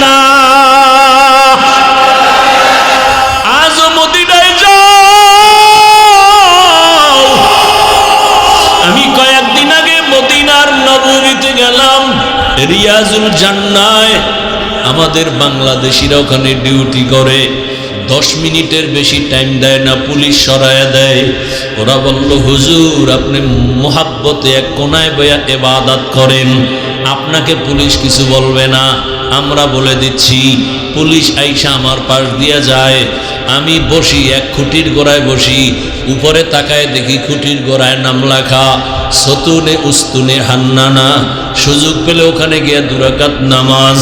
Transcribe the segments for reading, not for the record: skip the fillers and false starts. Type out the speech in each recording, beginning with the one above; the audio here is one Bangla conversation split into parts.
না। আজ মদিনায় যাও। আমি কয়েকদিন আগে মদিনার নববীতে গেলাম, রিয়াজুল জান্নায়। আমাদের বাংলাদেশিরা ওখানে ডিউটি করে, 10 মিনিটের বেশি টাইম দেয় না, পুলিশ সরায়া দেয়। ওরা বলল, হুজুর আপনি মোহাব্বতে এক কোনায় বইয়া ইবাদত করেন, আপনাকে পুলিশ কিছু বলবে না। আমরা বলে দিচ্ছি, পুলিশ আইসা আমার পাশ দিয়া যায়, আমি বসি এক খুঁটির গোড়ায় বসি, উপরে তাকায় দেখি খুঁটির গোড়ায় নাম লেখা সতুনে উস্তুনে হান্নানা। সুযোগ পেলে ওখানে গিয়ে 2 রাকাত নামাজ।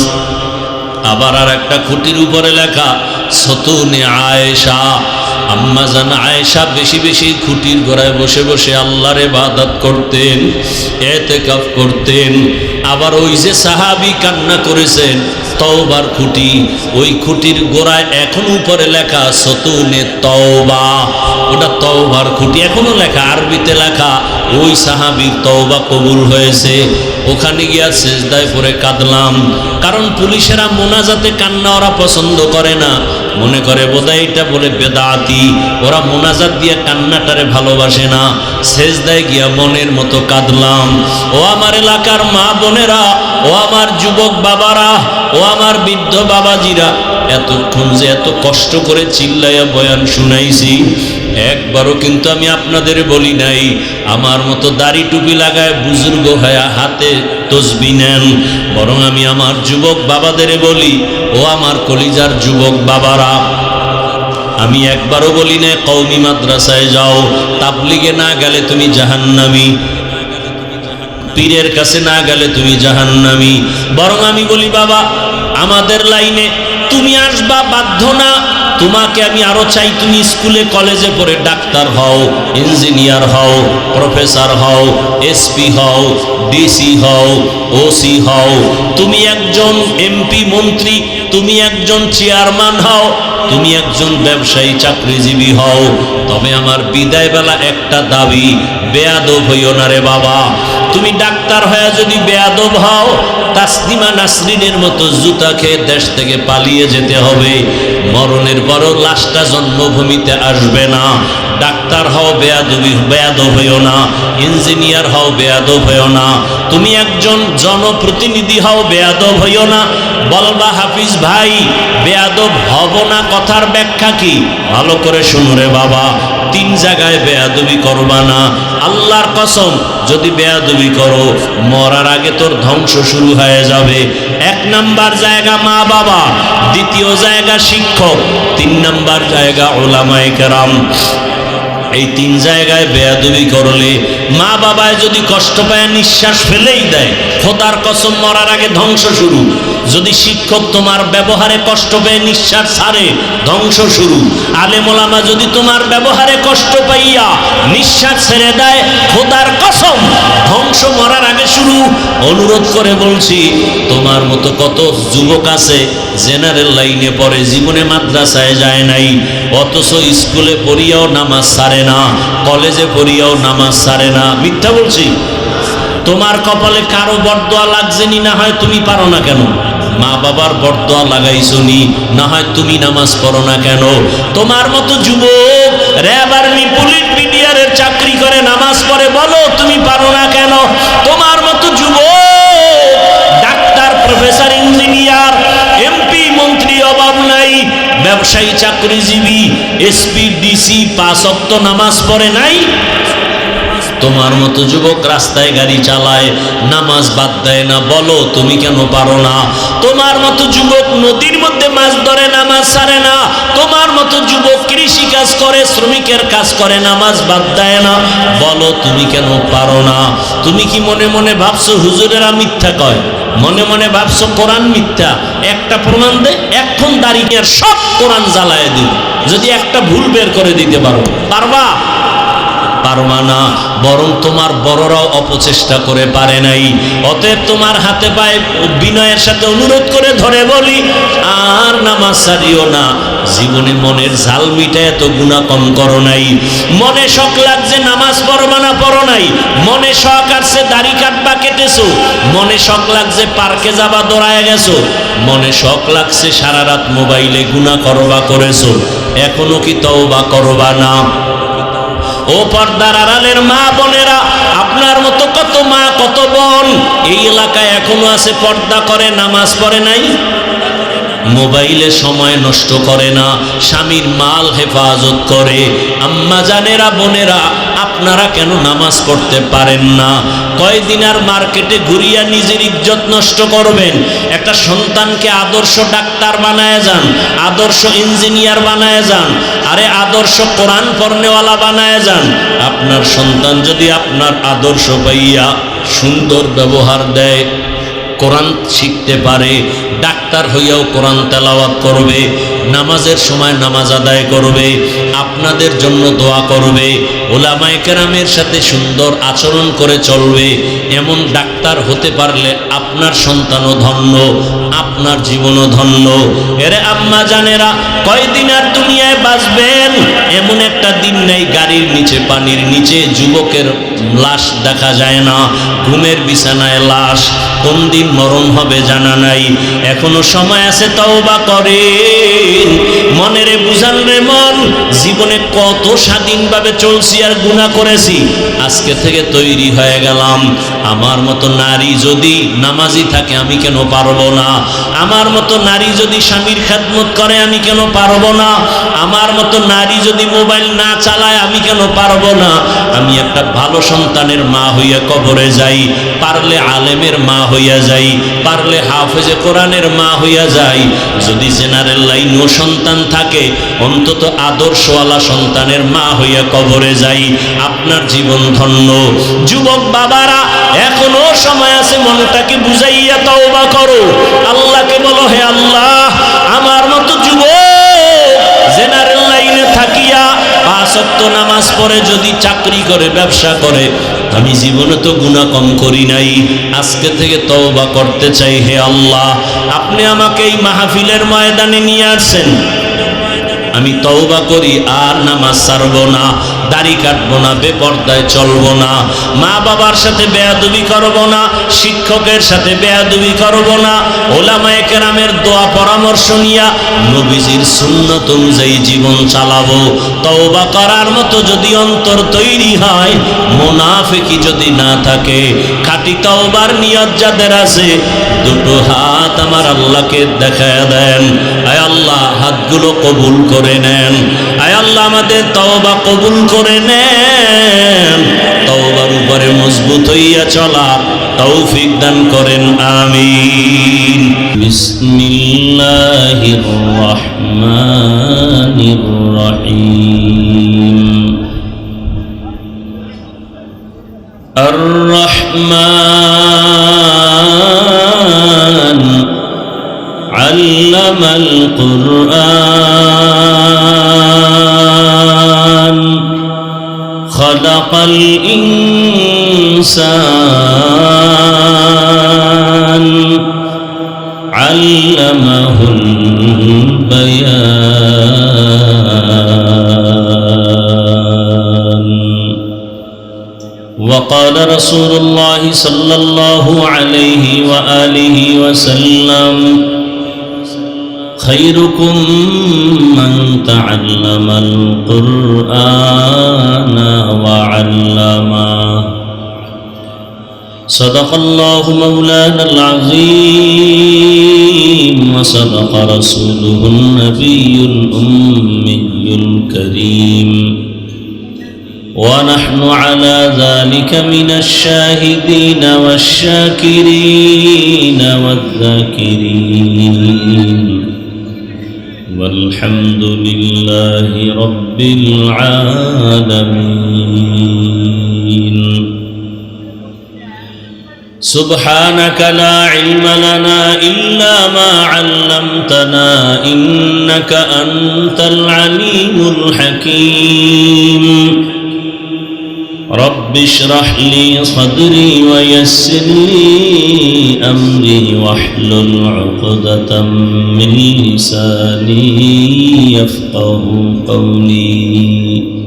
আবার আর একটা খুঁটির উপরে লেখা সতুনে আয়েশা। আম্মা জান আয়েশা বেশি বেশি খুঁটির গোড়ায় বসে বসে আল্লাহর ইবাদত করতেন, ইতিকাফ করতেন। আবার ওই যে সাহাবী কান্না করেছেন তওবার খুঁটি, ওই খুঁটির গোড়ায় এখন উপরে লেখা সতুনে তওবা। ওটা তওবার খুঁটি, এখনো লেখা, আরবিতে লেখা। ওই সাহাবীর তওবা কবুল হয়েছে। ওখানে গিয়া সিজদায় পড়ে কাঁদলাম, কারণ পুলিশেরা মোনাজাতে কান্না ওরা পছন্দ করে না, মনে করে বোধহয় এটা বলে বেদাতি। ওরা মোনাজাত দিয়ে কান্নাটারে ভালোবাসে না। সিজদায় গিয়া মনের মতো কাঁদলাম। ও আমার এলাকার মা বোনেরা, ও আমার যুবক বাবারা, ও আমার বৃদ্ধ বাবাজিরা, এতক্ষণ যে এত কষ্ট করে চিল্লাইয়া বয়ান শুনাইছি, একবারও কিন্তু আমি আপনাদের বলি নাই আমার মতো দাড়ি টুপি লাগায় বুজুর্গ হয়ে হাতে তসবিহ নেন। বরং আমি আমার যুবক বাবাদের বলি, ও আমার কলিজার যুবক বাবারা, আমি একবারও বলি না কওমি মাদ্রাসায় যাও, তাবলিগে না গেলে তুমি জাহান্নামী, পীরের কাছে না গেলে তুমি জাহান্নামী। বরং আমি বলি, বাবা আমাদের লাইনে তুমি আসবা বাধ্য না, তোমাকে আমি আরো চাই তুমি স্কুলে কলেজে পড়ে ডাক্তার হও, ইঞ্জিনিয়ার হও, প্রফেসর হও, এসপি হও, ডিসি হও, ওসি হও, তুমি একজন এমপি মন্ত্রী, তুমি একজন চেয়ারম্যান হও, তুমি একজন ব্যবসায়ী চাকরিজীবী হও। তবে আমার বিদায় বেলা একটা দাবি, বেয়াদব হইও না রে বাবা। তুমি ডাক্তার হয়ে যদি বেয়াদব হও, তাসলিমা নাসরিনের মতো জুতা খেয়ে দেশ থেকে পালিয়ে যেতে হবে। মরণের পরও লাশটা জন্মভূমিতে আসবে না। ডাক্তার হও, বেয়াদব হইও না। ইঞ্জিনিয়ার হও, বেয়াদব হইও না। তুমি একজন জনপ্রতিনিধি হও, বেয়াদব হইও না। বলবা হাফিজ ভাই বেয়াদব হব না, কথার ব্যাখ্যা কি? ভালো করে শুনো রে বাবা, 3 জায়গায় বেয়াদবি করবা না। আল্লাহর কসম, যদি বেয়াদবি করো মরার আগে তোর ধ্বংস শুরু হয়ে যাবে। 1 নাম্বার জায়গা মা বাবা, 2য় জায়গা শিক্ষক, 3 নাম্বার জায়গা উলামায়ে কেরাম। এই 3 জায়গায় বেয়াদবি করলে, মা বাবায় যদি কষ্ট পায় নিঃশ্বাস ফেলেই দেয়, খোদার কসম মরার আগে ধ্বংস শুরু। যদি শিক্ষক তোমার ব্যবহারে কষ্ট পেয়ে নিঃশ্বাস ছাড়ে, ধ্বংস শুরু। আলেম ওলামা যদি তোমার ব্যবহারে কষ্ট পাইয়া নিঃশ্বাস ছেড়ে দেয়, খোদার কসম ধ্বংস মরার আগে শুরু। অনুরোধ করে বলছি, তোমার মতো কত যুবক আছে জেনারেল লাইনে পড়ে, জীবনে মাদ্রাসায় যায় নাই, অথচ স্কুলে পড়িয়াও নামাজ ছাড়ে না, কলেজে পড়িয়াও নামাজ ছাড়ে না। মিথ্যা বলছি? তোমার কপালে কারো বরদোয়া লাগছেনি, না হয় তুমি পারো না কেন? মা বাবার বরদোয়া লাগাইছনি, না হয় তুমি নামাজ পড়ো না কেন? তোমার মতো যুবক র্যাব আর্মি পুলিশ বিডিআরের চাকরি করে নামাজ পড়ে, বলো তুমি পারো না কেন? তোমার মতো যুবক ডাক্তার, প্রফেসর, ইঞ্জিনিয়ার, এমপি, মন্ত্রী অভাব নাই, ব্যবসায়ী, চাকরিজীবী, এসপি, ডিসি 5 ওয়াক্ত নামাজ পড়ে নাই। তোমার মতো যুবক রাস্তায় গাড়ি চালায়, নামাজ বাদ দেয় না, বলো তুমি কেন পারো না? তোমার মতো যুবক নদীর মধ্যে মাছ ধরে, নামাজ ছাড়ে না। তোমার মতো যুবক কৃষি কাজ করে, শ্রমিকের কাজ করে, নামাজ বাদ দেয় না, বলো তুমি কেন পারো না? তুমি কি মনে মনে ভাবছো হুজুরেরা মিথ্যা কয়? মনে মনে ভাবছো কোরআন মিথ্যা? একটা প্রমাণ দে, এখন দাঁড়িয়ে সব কোরআন জ্বালায় দিন, যদি একটা ভুল বের করে দিতে পারো। পারবা? পারবা না। বরং তোমার বড়রাও অপচেষ্টা করে পারে নাই। অতএব তোমার হাতে পায়ে বিনয়ের সাথে অনুরোধ করে ধরে বলি, আর নামাজ ছাড়িও না। জীবনে মনের ঝাল মিটায় এত গুনাহ কম করো নাই। মনে শখ লাগছে নামাজ পড়বা না, পড়ো নাই। মনে শখ আসছে দাড়ি কাটবা, কেটেছো। মনে শখ লাগছে পার্কে যাবা, দৌড়ায় গেছো। মনে শখ লাগছে সারা রাত মোবাইলে গুনাহ করবা, করেছো। এখনো কি তওবা করবা না? ও পর্দার আড়ালের মা বোনেরা, আপনার মতো কত মা কত বোন এই এলাকায় এখনো আছে, পর্দা করে, নামাজ পড়ে নাই, মোবাইলে সময় নষ্ট করে না, স্বামীর মাল হেফাজত করে। আম্মা জানেরা, বোনেরা, আপনারা কেন নামাজ পড়তে পারেন না? কয়দিন আর মার্কেটে ঘুরিয়া নিজের ইজ্জত নষ্ট করবেন? একটা সন্তানকে আদর্শ ডাক্তার বানায় যান, আদর্শ ইঞ্জিনিয়ার বানায় যান, আরে আদর্শ কোরআন পড়নেওয়ালা বানায় যান। আপনার সন্তান যদি আপনার আদর্শ পাইয়া সুন্দর ব্যবহার দেয়, কোরআন শিখতে পারে, ডাক্তার হইয়াও কোরআন তেলাওয়াত করবে, নামাজের সময় নামাজ আদায় করবে, আপনাদের জন্য দোয়া করবে, ওলামায়ে কেরামের সাথে সুন্দর আচরণ করে চলবে, এমন ডাক্তার হতে পারলে আপনার সন্তানও ধন্য, আপনার জীবনও ধন্য। এরে আম্মা জানেরা, কয়দিন আর দুনিয়ায় বাঁচবেন? এমন একটা দিন নেই গাড়ির নিচে, পানির নিচে যুবকের লাশ দেখা যায় না, ঘুমের বিছানায় লাশ। কোন দিন মরণ হবে জানা নাই। এখনো সময় আছে, তওবা করেন। মনেরে বুঝান রে মন, জীবনে কত স্বাধীনভাবে চলছি আর গুনাহ করেছি। আজকে থেকে তৈরি হয়ে গেলাম, আমার মতো নারী যদি নামাজি থাকে আমি কেন পারবো না? আমার মতো নারী যদি স্বামীর খেদমত করে আমি কেন পারবো না? আমার মতো নারী যদি মোবাইল না চালায় আমি কেন পারবো না? আমি একটা ভালো সন্তানের মা হইয়া কবরে যাই, পারলে আলেমের মা হইয়া যাই, পারলে হাফেজে কোরআনের মা হইয়া যাই। যদি জেনারেল লাইনও সন্তান থাকে, অন্তত আদর্শওয়ালা সন্তানের মা হইয়া কবরে যাই। আপনার জীবন ধন্য। যুবক বাবারা, এখনো সময় আছে, মনটাকে বুঝাইয়া তওবা করো। আল্লাহকে বলো, হে আল্লাহ, আমার মতো যুবক জেনারেল লাইনে থাকিয়া 5 ওয়াক্ত নামাজ পড়ে যদি চাকরি করে, ব্যবসা করে, আমি জীবনে তো গুনাহ কম করি নাই, আজকে থেকে তওবা করতে চাই। হে আল্লাহ, আপনি আমাকে এই মাহফিলের ময়দানে নিয়ে আসছেন, আমি তওবা করি, আর নামাজ ছাড়বো না, দাড়ি কাটবো না, বেপর্দায় চলবো না, মা বাবার সাথে বেয়াদবি করবো না, শিক্ষকের সাথে বেয়াদবি করবো না, ওলামায়ে কেরামের দোয়া পরামর্শ নিয়া নবীজির সুন্নত অনুযায়ী জীবন চালাবো। তওবা করার মতো যদি অন্তর তৈরি হয়, মুনাফিকি যদি না থাকে, খাঁটি তওবার নিয়ত যাদের আছে, দুটো হাত আমার আল্লাহকে দেখায় দেন। আয় আল্লাহ, হাতগুলো কবুল করে নেন। আয় আল্লাহ, আমাদের তওবা কবুল করে নেন। তওবার উপরে মজবুত হইয়া চলার তৌফিক দান করেন, আমিন। বিসমিল্লাহির রহমানির রহিম। আর রহমান আল্লামাল কুরআন খালাকাল ইনসান আল্লামাহুল বায়ান। وقال رسول الله صلى الله عليه وآله وسلم: خيركم من تعلم القرآن وعلمه. صدق الله مولانا العظيم وصدق رسوله النبي الأمي الكريم، ونحن على ذلك من الشاهدين والشاكرين والذاكرين، والحمد لله رب العالمين. سبحانك لا علم لنا إلا ما علمتنا إنك أنت العليم الحكيم. رب اشرح لي صدري ويسر لي أمري واحلل عقدة من لساني يفقه قولي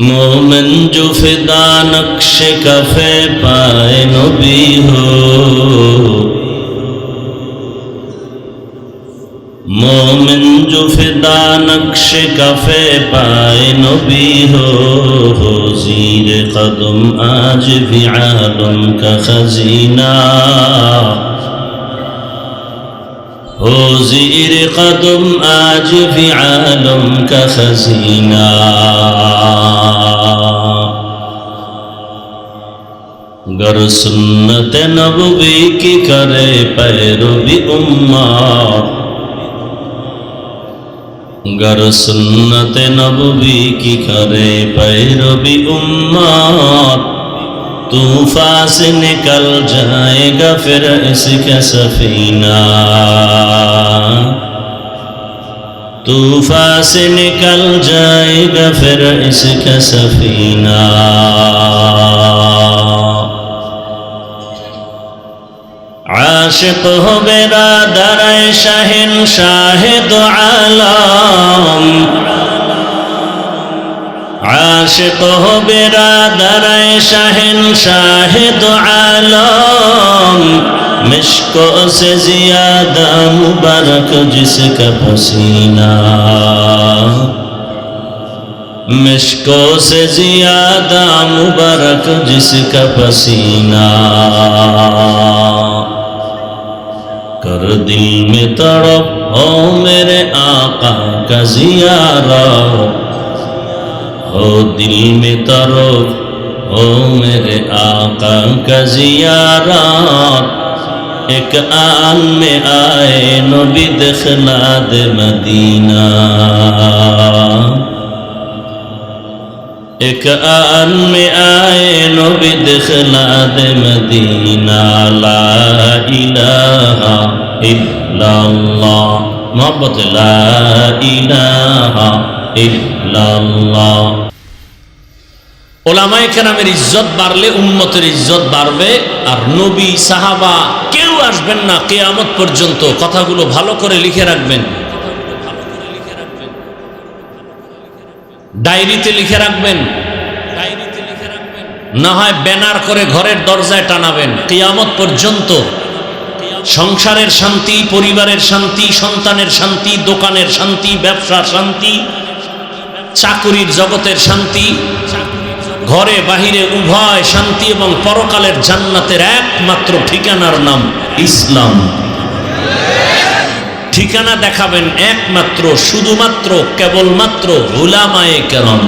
मोमिन जो फिदा नक्श कफे पाए नबी हो मोमिन जो फिदा नक्श कफे पाए नबी हो ज़ीर कदम आज भी आलम का खजीना हो ज़ीर कदम आज भी आलम का खजीना गर सुन्नत नबवी की करे पैरवी उम्मत गर सुन्नत नबवी की करे पैरवी उम्मत तूफान से निकल जाएगा फिर इसका सफीना तूफान से निकल जाएगा फिर इसका सफीना आशिक हो बेरादर शहंशाह दो आलम आशिक हो बेरादर शहंशाह दो आलम मिश्को से ज़्यादा मुबारक जिसका पसीना मिश्को से ज़्यादा मुबारक जिसका पसीना कर दिल में तड़प हो मेरे आका का ज़ियारत हो दिल में तड़प हो मेरे आका का ज़ियारत एक आन में आए नबी दिखला दे मदीना एक आन में आए नबी दिखला दे मदीना ला इलाहा इल्लल्लाह मोहब्बत ला इलाहा इल्लल्लाह ওলামায়ে কেরামের ইজ্জত বাড়লে উম্মতের ইজ্জত বাড়বে আর নবী সাহাবা কেউ আসবেন না কিয়ামত পর্যন্ত কথাগুলো ভালো করে লিখে রাখবেন ডায়েরিতে লিখে রাখবেন না হয় ব্যানার করে ঘরের দরজায় টানাবেন কিয়ামত পর্যন্ত সংসারের শান্তি পরিবারের শান্তি সন্তানের শান্তি দোকানের শান্তি ব্যবসার শান্তি চাকরির জগতের শান্তি ঘরে বাহিরে উভয় শান্তি এবং পরকালের জান্নাতের একমাত্র ঠিকানার নাম ইসলাম ঠিকানা দেখাবেন একমাত্র শুধুমাত্র কেবলমাত্র উলামায়ে কেরাম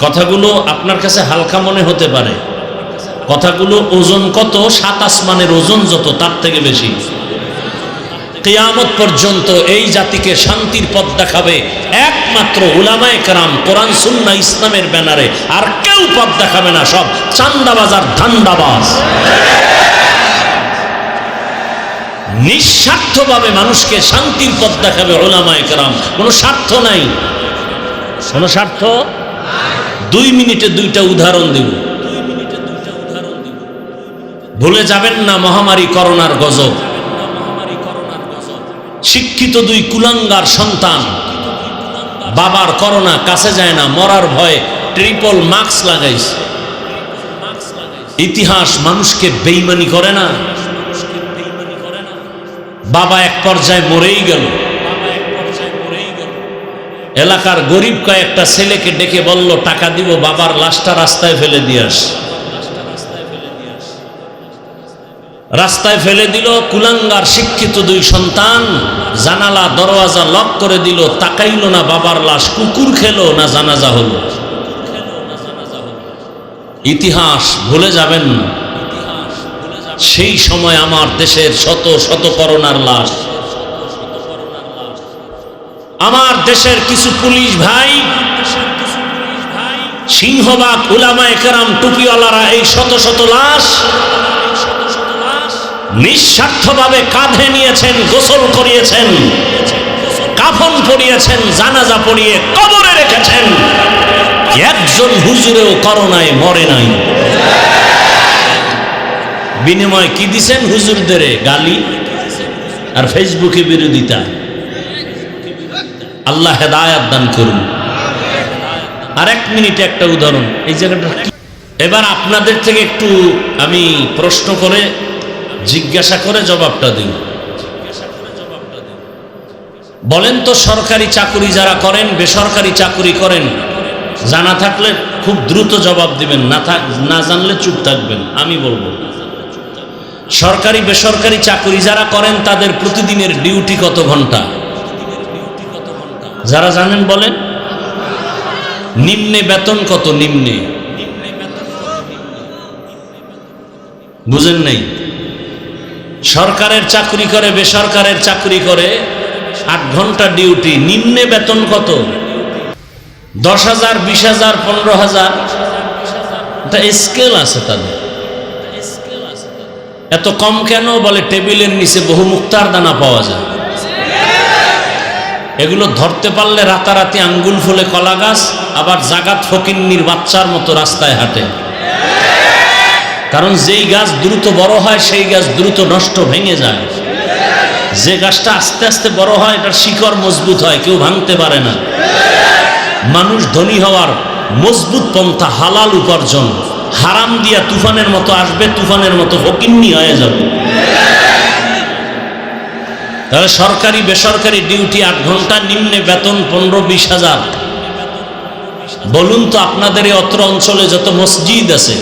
কথাগুলো আপনার কাছে হালকা মনে হতে পারে কথাগুলো ওজন কত সাত আসমানের ওজন যত তার থেকে বেশি কিয়ামত পর্যন্ত এই জাতিকে শান্তির পথ দেখাবে একমাত্র উলামায়ে কেরাম কোরআন সুন্নাহ ইসলামের ব্যানারে আর কেউ পথ দেখাবে না সব চান্দাবাজ আর ধান্দাবাজ নিঃস্বার্থভাবে মানুষকে শান্তির পথ দেখাবে উলামায়ে কেরাম কোনো স্বার্থ নাই কোনো স্বার্থ 2 মিনিটে 2টা উদাহরণ দেব ভুলে যাবেন না মহামারী করোনার গজব শিক্ষিত 2 কুলাঙ্গার সন্তান বাবার করোনা কাছে যায় না মরার ভয়ে ট্রিপল মাস্ক লাগাইছে ইতিহাস মানুষকে বেঈমানি করে না বাবা এক পর্যায়ে মরেই গেল এলাকার গরিব কয়েকটা ছেলেকে ডেকে বলল টাকা দিব বাবার লাশটা রাস্তায় ফেলে দিয়ে আস রাস্তায় ফেলে দিল কুলাঙ্গার শিক্ষিত 2 সন্তান জানালা দরওয়াজা লক করে দিল তাকাইল না বাবার লাশ কুকুর খেলো না জানাজা হলো ইতিহাস ভুলে যাবেন না সেই সময় আমার দেশের শত শত করোনার লাশ আমার দেশের কিছু পুলিশ ভাই সিংহবাগ উলামায়ে কেরাম টুপিওয়ালারা এই শত শত লাশ নিঃস্বার্থভাবে কাঁধে নিয়েছেন গোসল করিয়েছেন কাফন পরিয়েছেন, জানাজা পরিয়ে কবরে রেখেছেন। একজন হুজুরেও করোনায় মরে নাই। বিনিময় কি দিছেন হুজুরদের? গালি আর ফেসবুকে বিরোধিতা। আল্লাহ হেদায়াত দান করুন। আর এক মিনিটে একটা উদাহরণ, এই জায়গাটা এবার আপনাদের থেকে একটু আমি প্রশ্ন করে জিজ্ঞাসা করে জবাবটা দিই। বলেন তো, সরকারি চাকরি যারা করেন, বেসরকারি চাকরি করেন, জানা থাকলে খুব দ্রুত জবাব দিবেন, না জানলে চুপ থাকবেন। আমি বলবো, সরকারি বেসরকারি চাকরি যারা করেন তাদের প্রতিদিনের ডিউটি কত ঘন্টা? যারা জানেন বলেন। নিম্নে বেতন কত? নিম্নে বুঝেন নাই? সরকারের চাকরি করে বেসরকারের চাকরি করে 8 ঘন্টা ডিউটি, নিম্নে বেতন কত? 10,000, 20,000, 15,000। এটা স্কেল আছে তাদের। এত কম কেন? বলে টেবিলের নিচে বহু মুক্তার দানা পাওয়া যায়, এগুলো ধরতে পারলে রাতারাতি আঙ্গুল ফুলে কলা গাছ। আবার জাগাত ফকিন্নির বাচ্চার মতো রাস্তায় হাঁটে, কারণ যেই গাছ দ্রুত বড় হয় সেই গাছ দ্রুত নষ্ট ভেঙে যায়। যে গাছটা আস্তে আস্তে বড় হয় এটার শিকড় মজবুত হয়, কেউ ভাঙতে পারে না। মানুষ ধনী হওয়ার মজবুত পন্থা হালাল উপার্জন। হারাম দিয়া তুফানের মতো আসবে, তুফানের মতো ফকিন্নি হয়ে যাবে। তাহলে সরকারি বেসরকারি ডিউটি 8 ঘন্টা, নিম্নে বেতন 15-20 হাজার। বলুন তো, আপনাদের এই অত্র অঞ্চলে যত মসজিদ আছে,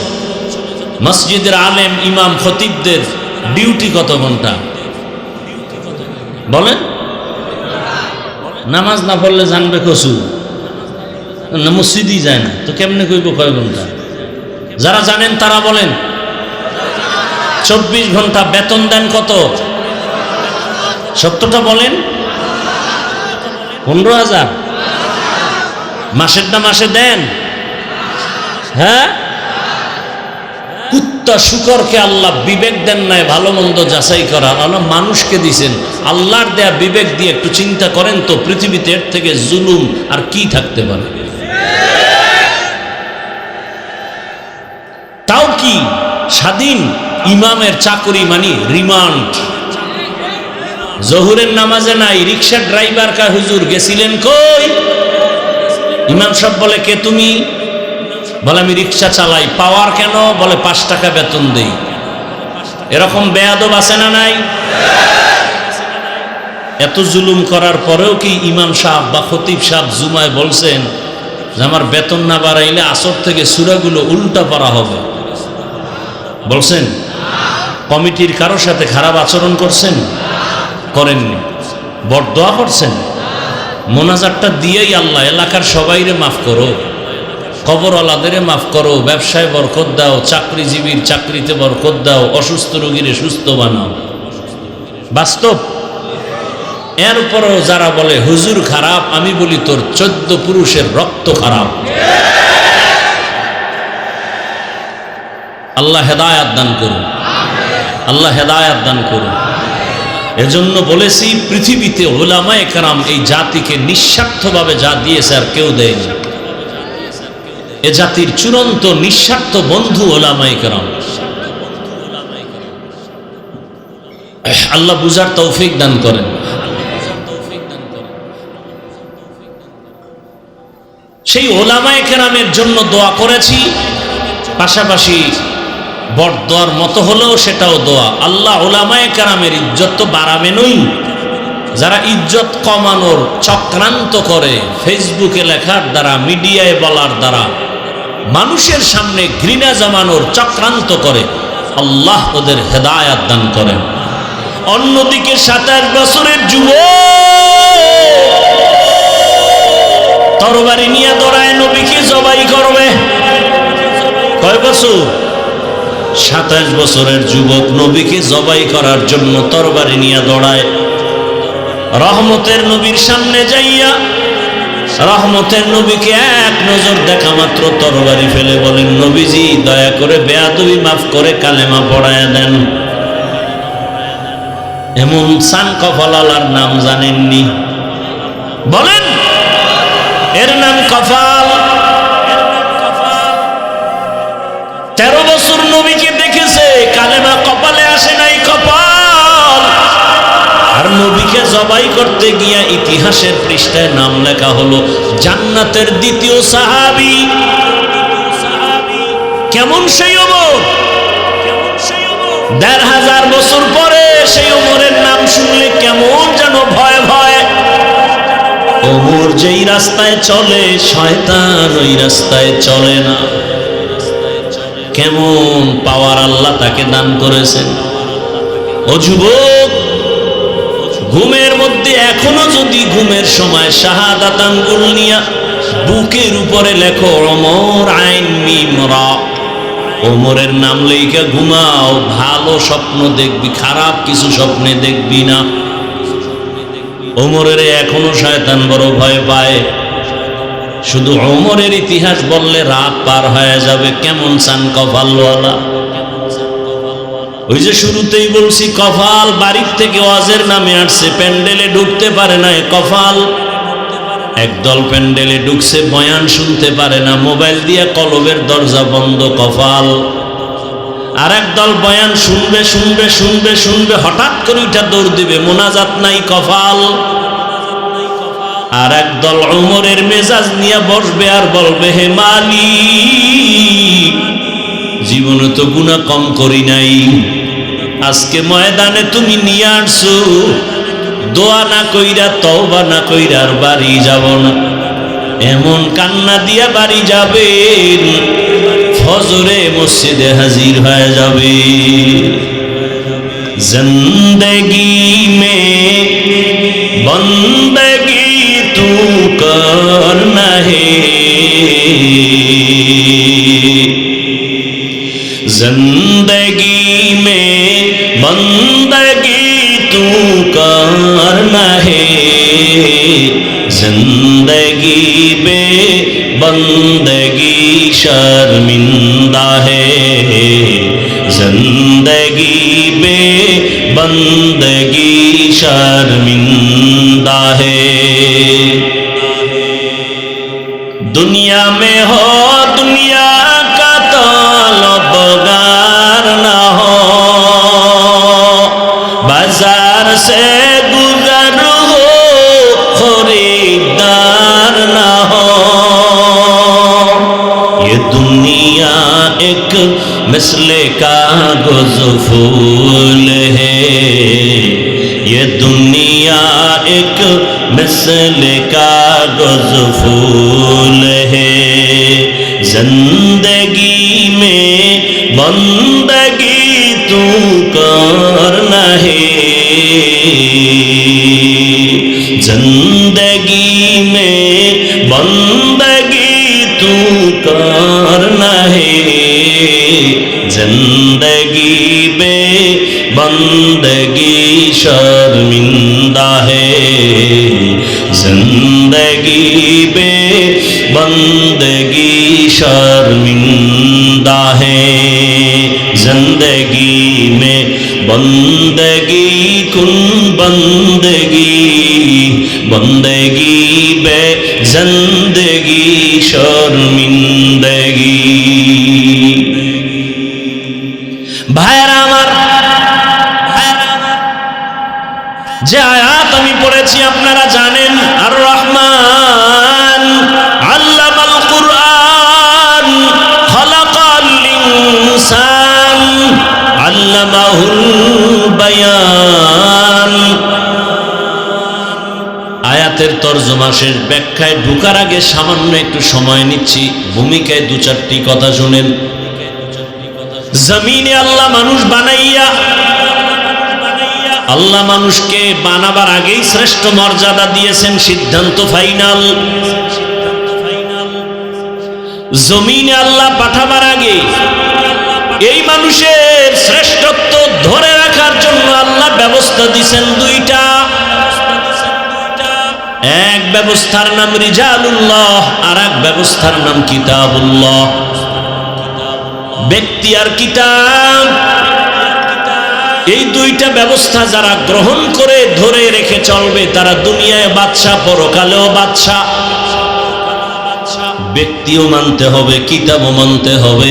মসজিদের আলেম ইমাম খতিবদের ডিউটি কত ঘন্টা? বলেন। নামাজ না পড়লে জানবে কসু, না মসজিদই যায় না তো কেমনে কইব কয় ঘন্টা? যারা জানেন তারা বলেন। 24 ঘন্টা। বেতন দেন কত? সত্যটা বলেন। 15,000। মাসেরটা মাসে দেন? হ্যাঁ। কুত্তা শুকরকে আল্লাহ বিবেক দেন নাই ভালো মন্দ যাচাই করার, আল্লাহ মানুষকে দিছেন। আল্লাহর দেয়া বিবেক দিয়ে একটু চিন্তা করেন তো, পৃথিবীতে এর থেকে জুলুম আর কি থাকতে পারে? তাও কি স্বাধীন ইমামের চাকরি মানে রিমান্ড। জহুরের নামাজে নাই, রিক্সা ড্রাইভার কা হুজুর গেছিলেন কই? ইমাম সাহেব বলে, কে তুমি? বলে, আমি রিক্সা চালাই। পাওয়ার কেন? বলে, 5 টাকা বেতন দেই। এরকম বেয়াদব আছে না নাই? এত জুলুম করার পরেও কি ইমাম সাহেব বা খতিব সাহেব জুমায় বলছেন যে আমার বেতন না বাড়াইলে আসর থেকে সূরাগুলো উল্টা পড়া হবে? বলছেন? কমিটির কারোর সাথে খারাপ আচরণ করছেন? করেননি। বরদোয়া করছেন? মোনাজাতটা দিয়েই আল্লাহ এলাকার সবাইরে মাফ করো, কবরওয়ালাদের মাফ করো, ব্যবসায় বরকত দাও, চাকরিজীবীর চাকরিতে বরকত দাও, অসুস্থ রোগীরে সুস্থ বানাও। বাস্তব। এরপরও যারা বলে হুজুর খারাপ, আমি বলি তোর 14 পুরুষের রক্ত খারাপ। আল্লাহ হেদায়াত দান করুন, আল্লাহ হেদায়াত দান করুন। এজন্য বলেছি, পৃথিবীতে উলামায়ে কেরাম এই জাতিকে নিঃস্বার্থভাবে যা দিয়েছে আর কেউ দেয়নি। এ জাতির চূড়ান্ত নিঃস্বার্থ বন্ধু উলামায়ে কেরাম। আল্লাহ বুঝার তৌফিক দান করেন। সেই উলামায়ে কেরামের জন্য দোয়া করেছি, পাশাপাশি বরদোয়ার মতো হলেও সেটাও দোয়া। আল্লাহ উলামায়ে কেরামের ইজ্জত তো বাড়াবেনই। যারা ইজ্জত কমানোর চক্রান্ত করে ফেসবুকে লেখার দ্বারা, মিডিয়ায় বলার দ্বারা মানুষের সামনে ঘৃণা জমানোর চক্রান্ত করে, আল্লাহ ওদের হেদায়াত দান করেন। অন্যদিকে 27 বছরের যুবক তরবারি নিয়ে দৌড়ায় নবীকে জবাই করবে। কয় বছর? 27 বছরের যুবক নবীকে জবাই করার জন্য তরবারি নিয়ে দৌড়ায়। রহমতের নবীর সামনে যাইয়া রহমতের নবীকে এক নজর দেখা মাত্র তরবারি ফেলে বলেন, নবীজি দয়া করে বেয়াদবি মাফ করে কালেমা পড়ায়া দেন। এমন সান কফলালার নাম জানেননি? বলেন, এর নাম কপাল। 13 বছর নবীকে দেখেছে, কালেমা কপালে আসে নাই, কপাল। আর নবীকে জবাই করতে গিয়া ইতিহাসের পৃষ্ঠায় নাম লেখা হলো জান্নাতের দ্বিতীয় সাহাবী। কেমন সেই ওমর? 1500 বছর পরে সেই ওমরের নাম শুনলে কেমন যেন ভয় ভয়। ওমর যেই রাস্তায় চলে, শয়তান ওই রাস্তায় চলে না। কেমন পাওয়ার আল্লাহ তাকে দান করেছেন। ও যুবক, ঘুমের মধ্যে এখনো যদি ঘুমের সময় শাহাদাত আঙ্গুল নিয়া বুকের উপরে লেখো ওমর আইন মিম রা, ওমরের নাম লেখা ঘুমাও, ভালো স্বপ্ন দেখবি, খারাপ কিছু স্বপ্নে দেখবি না। ওমরের এখনো শয়তান বড় ভয় পায়। শুধু ওমরের ইতিহাস বললে রাত পার হয়ে যাবে। কেমন চান কপালওয়ালা? ওই যে শুরুতেই বলছি, কপাল বাড়ির থেকে ওয়াজের নামে আসছে, প্যান্ডেলে ঢুকতে পারে না, কপাল। একদল প্যান্ডেলে ঢুকছে, বয়ান শুনতে পারে না, মোবাইল দিয়ে কলবের দরজা বন্ধ, কপাল। আর একদল বয়ান শুনবে শুনবে শুনবে শুনবে, হঠাৎ করে ওইটা দৌড় দিবে, মোনাজাত নাই, কপাল। আর একদল ওমরের মেজাজ নিয়ে বসবে আর বলবে, হে মালিক, জীবনে তো গুনাহ কম করি নাই, আজকে ময়দানে তুমি নিয়ে আসছো, দোয়া না কইরা তওবা না কইরা আর বাড়ি যাব না। এমন কান্না দিয়া বাড়ি যাবেন, ফজরে মসজিদে হাজির হয়ে যাবে। জিন্দেগি মে বন্দগি তু করনা হে, जिंदगी में बंदगी तू करना है, जिंदगी में बंदगी शर्मिंदा है, जिंदगी में बंदगी शर्मिंदा है। दुनिया में हो दुनिया का तलबगार ना हो, बाजार से गुजर हो खरीदार ना हो। ये दुनिया एक मिसले कागज फूल है, ये दुनिया एक मिसले कागज फूल है, जिंदगी में बंदगी तू करना है, जिंदगी में बंदगी तू करना है, जिंदगी में बंदगी शर्मिंदा है, जिंदगी में बंदगी शर्मिंदा है, जिंदगी में बंदगी कुन बंदगी, बंदगी बे जिंदगी शर्मिंदगी। ভাইরা আমার, যে আয়াত আমি পড়েছি আপনারা জানেন, আর রহমান আল্লামাল কুরআন খালাকাল ইনসান আল্লামাহুল বায়ান। আয়াতের তরজমা শেষ, ব্যাখ্যায় ঢোকার আগে সামান্য একটু সময় নিচ্ছি, ভূমিকায় 2-4টি কথা শুনেন। জমিনে আল্লাহ মানুষ বানাইয়া, আল্লাহ মানুষকে বানাবার আগেই শ্রেষ্ঠ মর্যাদা দিয়েছেন, সিদ্ধান্ত ফাইনাল। জমিনে আল্লাহ পাঠাবার আগে এই মানুষের শ্রেষ্ঠত্ব ধরে রাখার জন্য আল্লাহ ব্যবস্থা দিয়েছেন 2টা। এক ব্যবস্থার নাম রিজালুল্লাহ, আর এক ব্যবস্থার নাম কিতাবুল্লাহ। ব্যক্তি আর কিতাব, এই দুইটা ব্যবস্থা যারা গ্রহণ করে ধরে রেখে চলবে তারা দুনিয়ায় বাদশা, পরকালেও বাদশা। ব্যক্তিও মানতে হবে, কিতাবও মানতে হবে।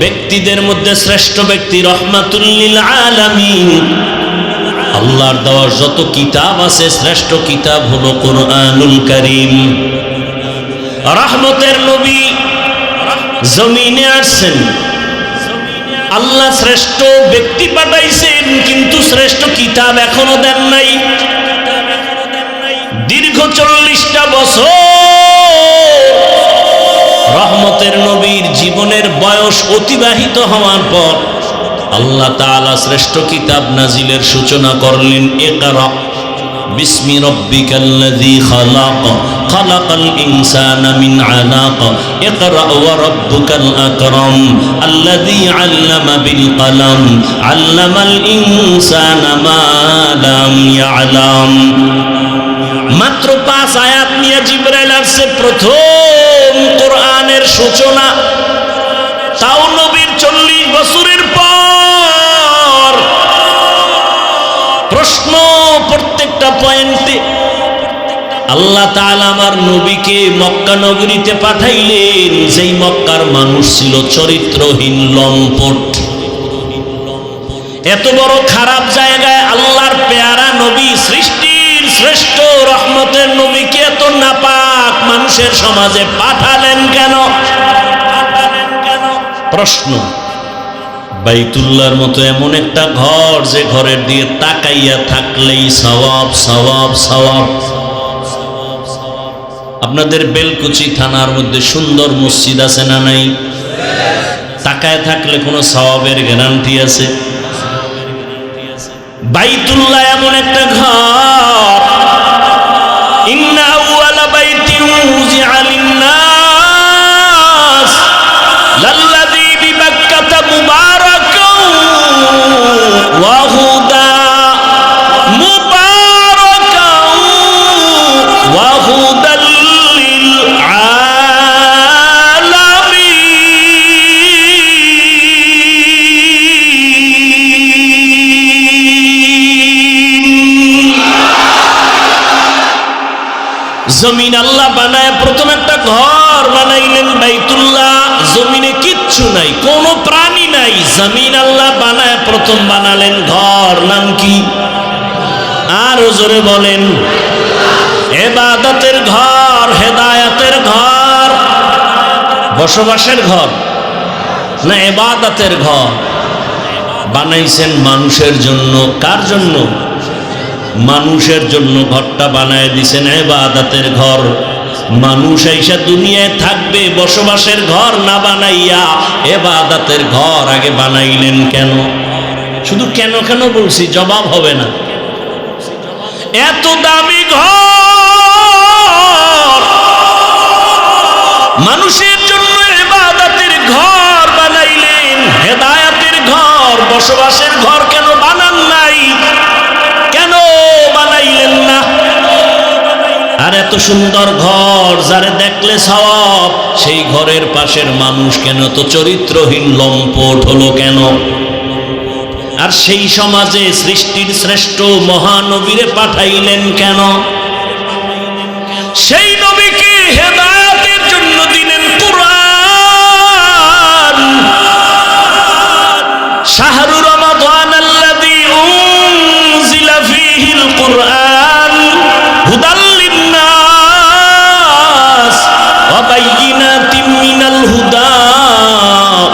ব্যক্তিদের মধ্যে শ্রেষ্ঠ ব্যক্তি রহমাতুল লিল আলামিন, আল্লাহর দেওয়া যত কিতাব আছে শ্রেষ্ঠ কিতাব হলো কুরআনুল কারীম। রহমতের নবী জমিনে আসছেন, আল্লাহ শ্রেষ্ঠ ব্যক্তি পাঠাইছেন, কিন্তু শ্রেষ্ঠ কিতাব এখনো দেন নাই। দীর্ঘ 40টা বছর রহমতের নবীর জীবনের বয়স অতিবাহিত হওয়ার পর আল্লাহ তাআলা শ্রেষ্ঠ কিতাব নাজিলের সূচনা করলেন। ইকরা বিসমি রাব্বিকাল্লাযী খালাক, খালাকাল ইনসানা মিন আলাক, ইকরা ওয়া রাব্বুকাল আকরাম, আল্লাযী আল্লামা বিল কলম, আল্লামাল ইনসানা মা লাম ইয়ালাম। মাত্র 5 আয়াত নিয়ে জিবরাইল আসছে, প্রথম কোরআনের সূচনা। তাও নবীর 40 বছরের পর প্রশ্ন প্রত্যেকটা পয়েন্টে। আল্লাহ তাআলা আমার নবীকে মক্কা নগরীতে পাঠাইলেন, যেই মক্কার মানুষ ছিল চরিত্রহীন, লম্পট। এত বড় খারাপ জায়গায় আল্লাহর পেয়ারা নবী, সৃষ্টির শ্রেষ্ঠ রহমতের নবীকে এত নাপাক মানুষের সমাজে পাঠালেন কেন? প্রশ্ন। বাইতুল্লাহর মতো এমন একটা ঘর, যে ঘরের দিয়ে তাকাইয়া থাকলেই সওয়াব সওয়াব সওয়াব। আপনাদের বেলকুচি থানার মধ্যে সুন্দর মসজিদ আছে না নাই? তাকায় থাকলে কোনো সওয়াবের গ্যারান্টি আছে? বাইতুল্লাহ এমন একটা ঘর, ইন্না আউয়ালা বাইতিন উযিআ লিন-নাস লাল্লাযী বিবাক্কাতা মুবারাকান ওয়া হুদা, মুবারাকান ওয়া হুদাল লিল আলামিন। জমিন আল্লাহ বানায় প্রথম একটা ঘর বানাইলেন বাইতুল্লাহ। জমিনে কিচ্ছু নাই, কোনো প্রাণী নাই, জমিন আল্লাহ বানায় প্রথম বানালেন ঘর। নাম কি? আরো জোরে বলেন। ইবাদতের ঘর, হেদায়েতের ঘর, বসবাসের ঘর না ইবাদতের ঘর বানাইছেন মানুষের জন্য। কার জন্য? মানুষের জন্য ঘরটা বানায় দিছেন ইবাদতের ঘর। মানুষ আইসা দুনিয়ায় থাকবে, বসবাসের ঘর না বানাইয়া ইবাদতের ঘর আগে বানাইলেন কেন? শুধু কেন কেন বলছি, জবাব হবে না। এত দামি ঘর, মানুষের জন্য ইবাদতের ঘর বানাইলেন, হেদায়েতের ঘর, বসবাসের ঘর কেন বানান নাই? কেন বানাইলেন না? আর এত সুন্দর ঘর যারে দেখলে সওয়াব, সেই ঘরের পাশের মানুষ কেন তো চরিত্রহীন, লম্পট হলো কেন? আর সেই সমাজে সৃষ্টির শ্রেষ্ঠ মহানবীরে পাঠাইলেন কেন? সেই নবীকে হেদায়েতের জন্য দিলেন কুরআন। শাহরু রমাদান আল্লাযী উনজিলা ফীহিল কুরআন হুদাল লিন-নাস ওয়া বাইয়িনাতিম মিনাল হুদা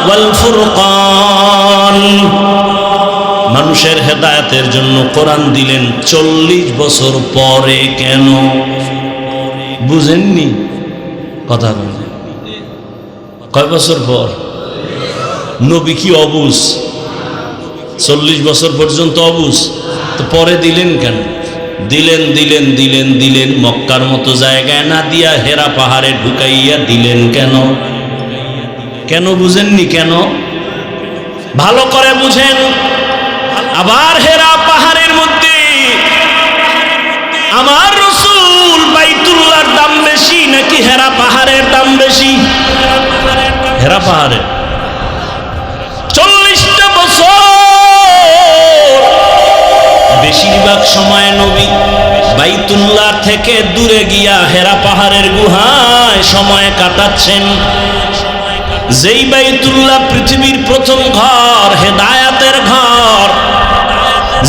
ওয়াল ফুরকান। মানুষের হেদায়েতের জন্য কোরআন দিলেন 40 বছর পরে। কেন? বুঝেননি কথা? কয় বছর পর? নবী কি অবুঝ? 40 বছর পর্যন্ত অবুঝ, তো পরে দিলেন কেন? দিলেন দিলেন দিলেন দিলেন মক্কার মতো জায়গায় না দিয়া হেরা পাহাড়ে ঢুকাইয়া দিলেন কেন? কেন বুঝেননি? কেন? ভালো করে বুঝেন। আবার হেরা পাহাড়ের মধ্যে আমার রাসূল বাইতুল্লাহর দাম বেশি নাকি হেরা পাহাড়ের দাম বেশি? হেরা পাহাড়ের। 40টা বছর থেকে দূরে গিয়া হেরা পাহাড়ের গুহায় সময় কাটাচ্ছেন। যেই বাইতুল্লাহ পৃথিবীর প্রথম ঘর, হেদায়াতের ঘর,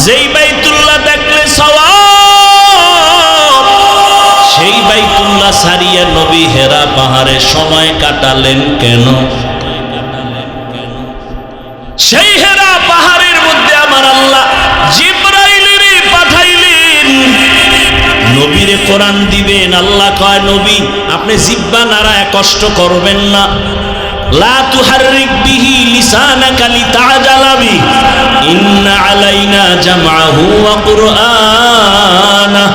যেই বাইতুল্লাহ দেখলে সওয়াব, সেই বাইতুল্লাহ ছাড়িয়ে নবী হেরা পাহাড়ে সময় কাটালেন কেন? সেই হেরা পাহাড়ের মধ্যে আমার আল্লাহ জিবরাইলের পাঠাইলেন, নবীরে কোরআন দিবেন। আল্লাহ কয়, নবী আপনি জিহ্বা নাড়ায় কষ্ট করবেন না। লা তুহাররিক বিহি লিসানাকা লিতাজালা বি ইন্না আলাইনা জামআহু ওয়া কুরআনা।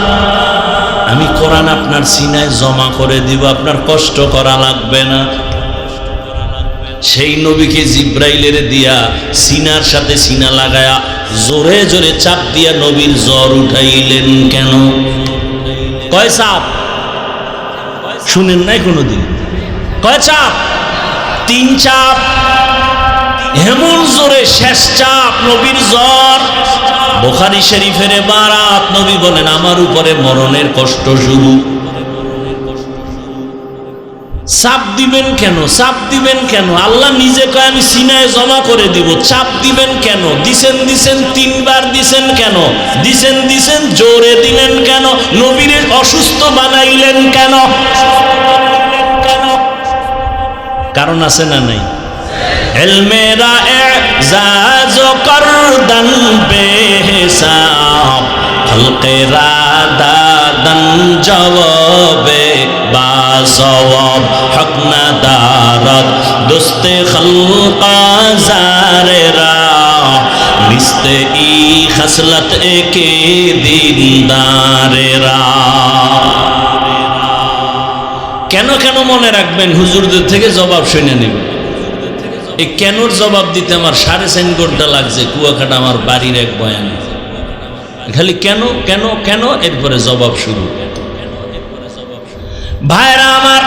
আমি কোরআন আপনার সিনায় জমা করে দিব, আপনার কষ্ট করা লাগবে না। সেই নবীকে জিব্রাইলের দিয়া সিনার সাথে সিনা লাগায়া জোরে জোরে চাপ দিয়া নবীর জ্বর উঠাইলেন কেন? কয় চাপ? শুনেন নাই কোনোদিন? কয় চাপ? 3 চাপ। এমন জোরে শেষ চাপ, নবীর জ্বর। বুখারী শরীফের বারাত, নবী বলেন আমার উপরে মরণের কষ্ট শুরু। চাপ দিবেন কেন? চাপ দিবেন কেন? আল্লাহ নিজে কয় আমি সিনায় জমা করে দিব। চাপ দিবেন কেন? দিছেন 3 বার দিছেন কেন? দিছেন জোরে দিলেন কেন? নবীরে অসুস্থ বানাইলেন কেন? কারণ আছে না নাই? ইলমেরা ইজাজ করদান বেহিসাব, খলকেরা দাদান জওয়াবে বাসওয়াব, হক না দারত দোস্তে খলকা জারেরা, লিস্তে ই খসলত একে দিনদারেরা। কেন কেন মনে রাখবেন, হুজুরদের থেকে জবাব শুনে নেবেন। এই কেনর জবাব দিতে আমার 3.5 ঘন্টা লাগছে। কুয়াকাটা আমার বাড়ির এক বয়ান, খালি কেন কেন কেন, এরপরে জবাব শুরু। ভাইরা আমার,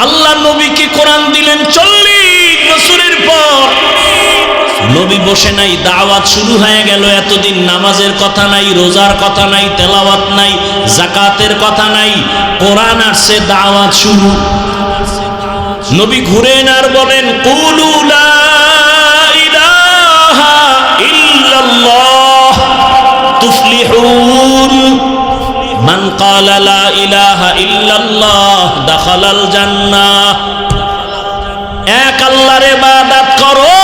আল্লাহ নবীকে কোরআন দিলেন 40 বছরের পর। নবী বসে নাই, দাওয়াত শুরু হয়ে গেল। এতদিন নামাজের কথা নাই, রোজার কথা নাই, তেলাওয়াত নাই, যাকাতের কথা নাই, কোরআন আসছে, দাওয়াত শুরু। নবী ঘুরেন আর বলেন, কুলু লা ইলাহা ইল্লাল্লাহ তুফলিহুন, মান ক্বালা লা ইলাহা ইল্লাল্লাহ দাখালাল জান্নাহ। এক আল্লাহর ইবাদত করো।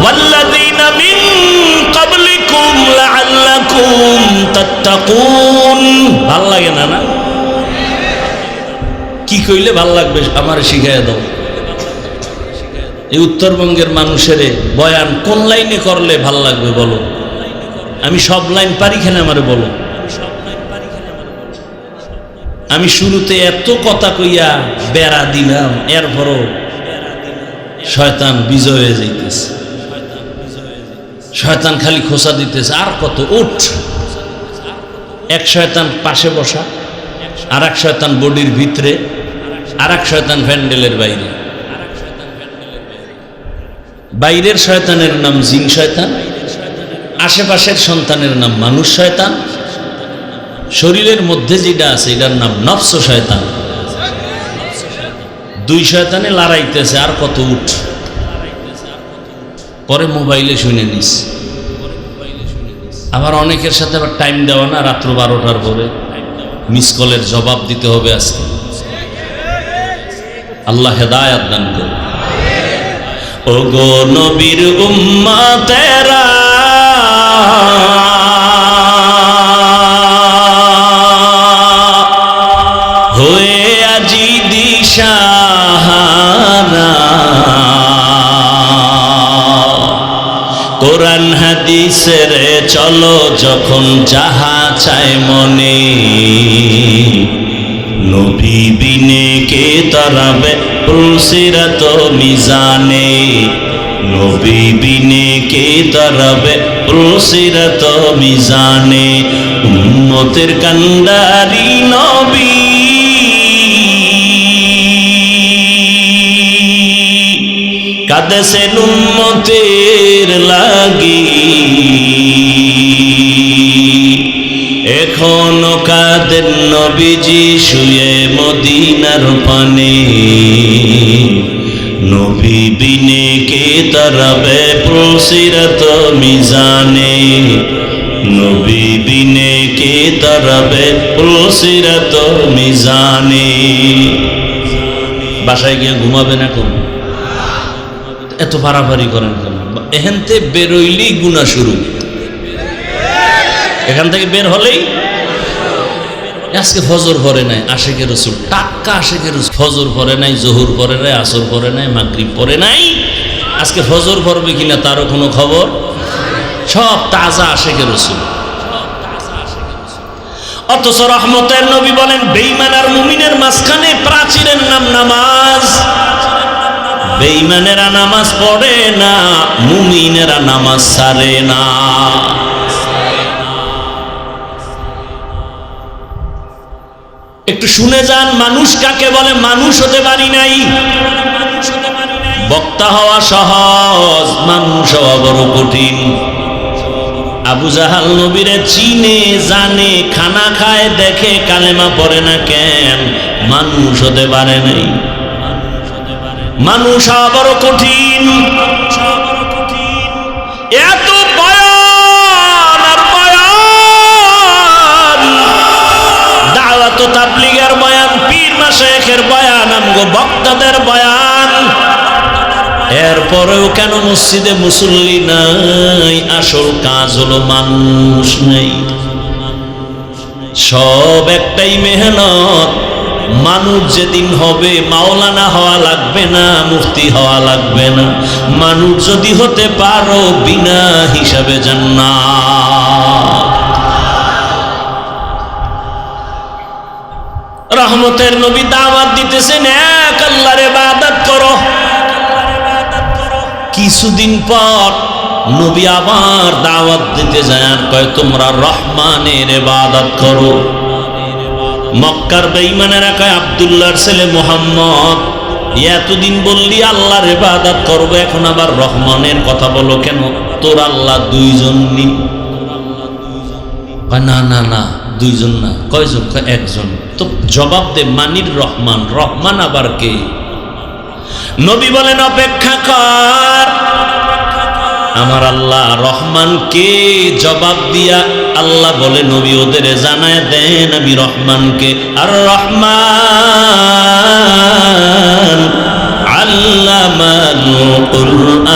والذين من قبلكم لعلكم تتقون। ভাল লাগে না? না কি কইলে ভাল লাগবে আমারে শিখাইয়া দাও। এই উত্তরবঙ্গের মানুষের বয়ান কোন লাইনে করলে ভাল লাগবে বলো? আমি সব লাইন পারি, কেন আমারে বলো। আমি শুরুতে এত কথা কইয়া বেড়া দিলাম, এরপরও শয়তান বিজয় হয়ে যাইতেছে। শয়তান খালি খোঁচা দিতেছে, আর কত উঠ। এক শয়তান পাশে বসা, আর এক শয়তান বডির ভিতরে, আর এক শয়তান প্যান্ডেলের বাইরে। বাইরের শয়তানের নাম জিন শয়তান, আশেপাশের সন্তানের নাম মানুষ শয়তান, শরীরের মধ্যে যেটা আছে এটার নাম নফস শয়তান। 2 শয়তানে লড়াইতেছে, আর কত উঠ। পরে মোবাইলে শুনে নিস। আবার অনেকের সাথে আবার টাইম দেওয়া না, রাত্র 12টার পরে মিস কলের জবাব দিতে হবে আজকে। আল্লাহ হেদায়েত দান করুন। ও গো নবীর উম্মতেরা, হয়ে আজি দিশাহারা, কোরআন হাদিসের চলো যখন যাহা চায় মনে, নবী বিনে কে তরাবে পুলসিরাত মিজানে, নবী বিনে কে দাঁড়াবে পুলসিরাত মিজানে। উম্মতের কান্ডারি নবী, কাঁদেছেন উম্মতের লাগি, এখনো কাঁদেন নবীজি শুয়ে মদিনার পানে। নবী বিনে কে দাঁড়াবে পুলসিরাত মিজানে। নবী বিনে কে দাঁড়াবে পুলসিরাত মিজানে। বাসায় গিয়ে ঘুমাবেন এখন? এত পারাপারি করেন কেন? এখানতে বেরোইলেই গুনাহ শুরু, এখান থেকে বের হলেই। আজকে ফজর পড়ে নাই, আশিকের রাসূল টাক্কা আশিকের রাসূল। ফজর পড়ে নাই, জোহর পড়ে নাই, আসর পড়ে নাই, মাগরিব পড়ে নাই। আজকে ফজর পড়বে কিনা তারও কোনো খবর। সব তাজা আশিকের রাসূল। অথচ রহমতের নবী বলেন বেঈমান আর মুমিনের মাঝখানে প্রাচীরের নাম নামাজ। বেঈমানেরা নামাজ পড়ে না, মুমিনেরা নামাজ ছাড়ে না। একটু শুনে যান, মানুষ কাকে বলে? মানুষ হতে পারি নাই। বক্তা হওয়া সহজ, মানুষ হওয়া বড় কঠিন। আবু জাহাল নবীরে চিনে জানে, খানা খায় দেখে, কালেমা পড়ে না কেন? মানুষ হতে পারে নাই। মানুষ হওয়া বড় কঠিন। এত বয়ান আর বয়ান, দাওয়াত তাবলীগের বয়ান, পীর মাশায়েখের বয়ান, আমগো বক্তাদের বয়ান, এরপরেও কেন মসজিদে মুসল্লি নাই? আসল কাজ হলো মানুষ নেই। সব একটাই মেহনত। মানুষ যেদিন হবে, মাওলানা হওয়া লাগবে না, মুফতি হওয়া লাগবে না। মানুষ যদি হতে পারো, বিনা হিসাবে জান্নাত। রহমতের নবী দাওয়াত দিতেছেন, এক আল্লাহর ইবাদত করো। কিছুদিন পর নবী আবার দাওয়াত দিতে যায়, আর কয় তোমরা রহমানের ইবাদত করো। মক্কার বেঈমানেরা কয় আব্দুল্লাহর ছেলে মুহাম্মদ, এতদিন বললি আল্লাহর ইবাদত করবো, এখন আবার রহমানের কথা বলো কেন? তোর আল্লাহ দুইজন নি? না না না, দুইজন না। কয়জন? একজন। তো জবাব দে, মানির রহমান, রহমান আবার কে? নবী বলেন অপেক্ষা কর, আমার আল্লাহ রহমান কে? জবাব দিয়া আল্লাহ বলে নবী ওদের জানায় দেন আমি রহমান কে। আর রহমান আল্লামাল কুরআন।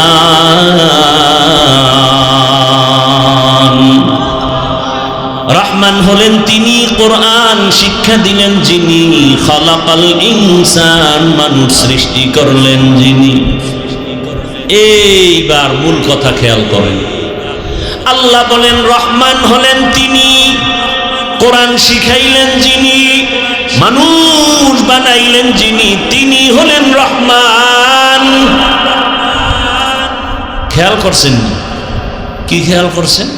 রহমান হলেন তিনি, কোরআন শিক্ষা দিলেন যিনি। খালাকাল ইনসান, মানুষ সৃষ্টি করলেন যিনি। এইবার মূল কথা খেয়াল করেন, আল্লাহ বলেন রহমান হলেন তিনি, কোরআন শিখাইলেন যিনি, মানুষ বানাইলেন যিনি, তিনি হলেন রহমান। খেয়াল করছেন? কি খেয়াল করছেন?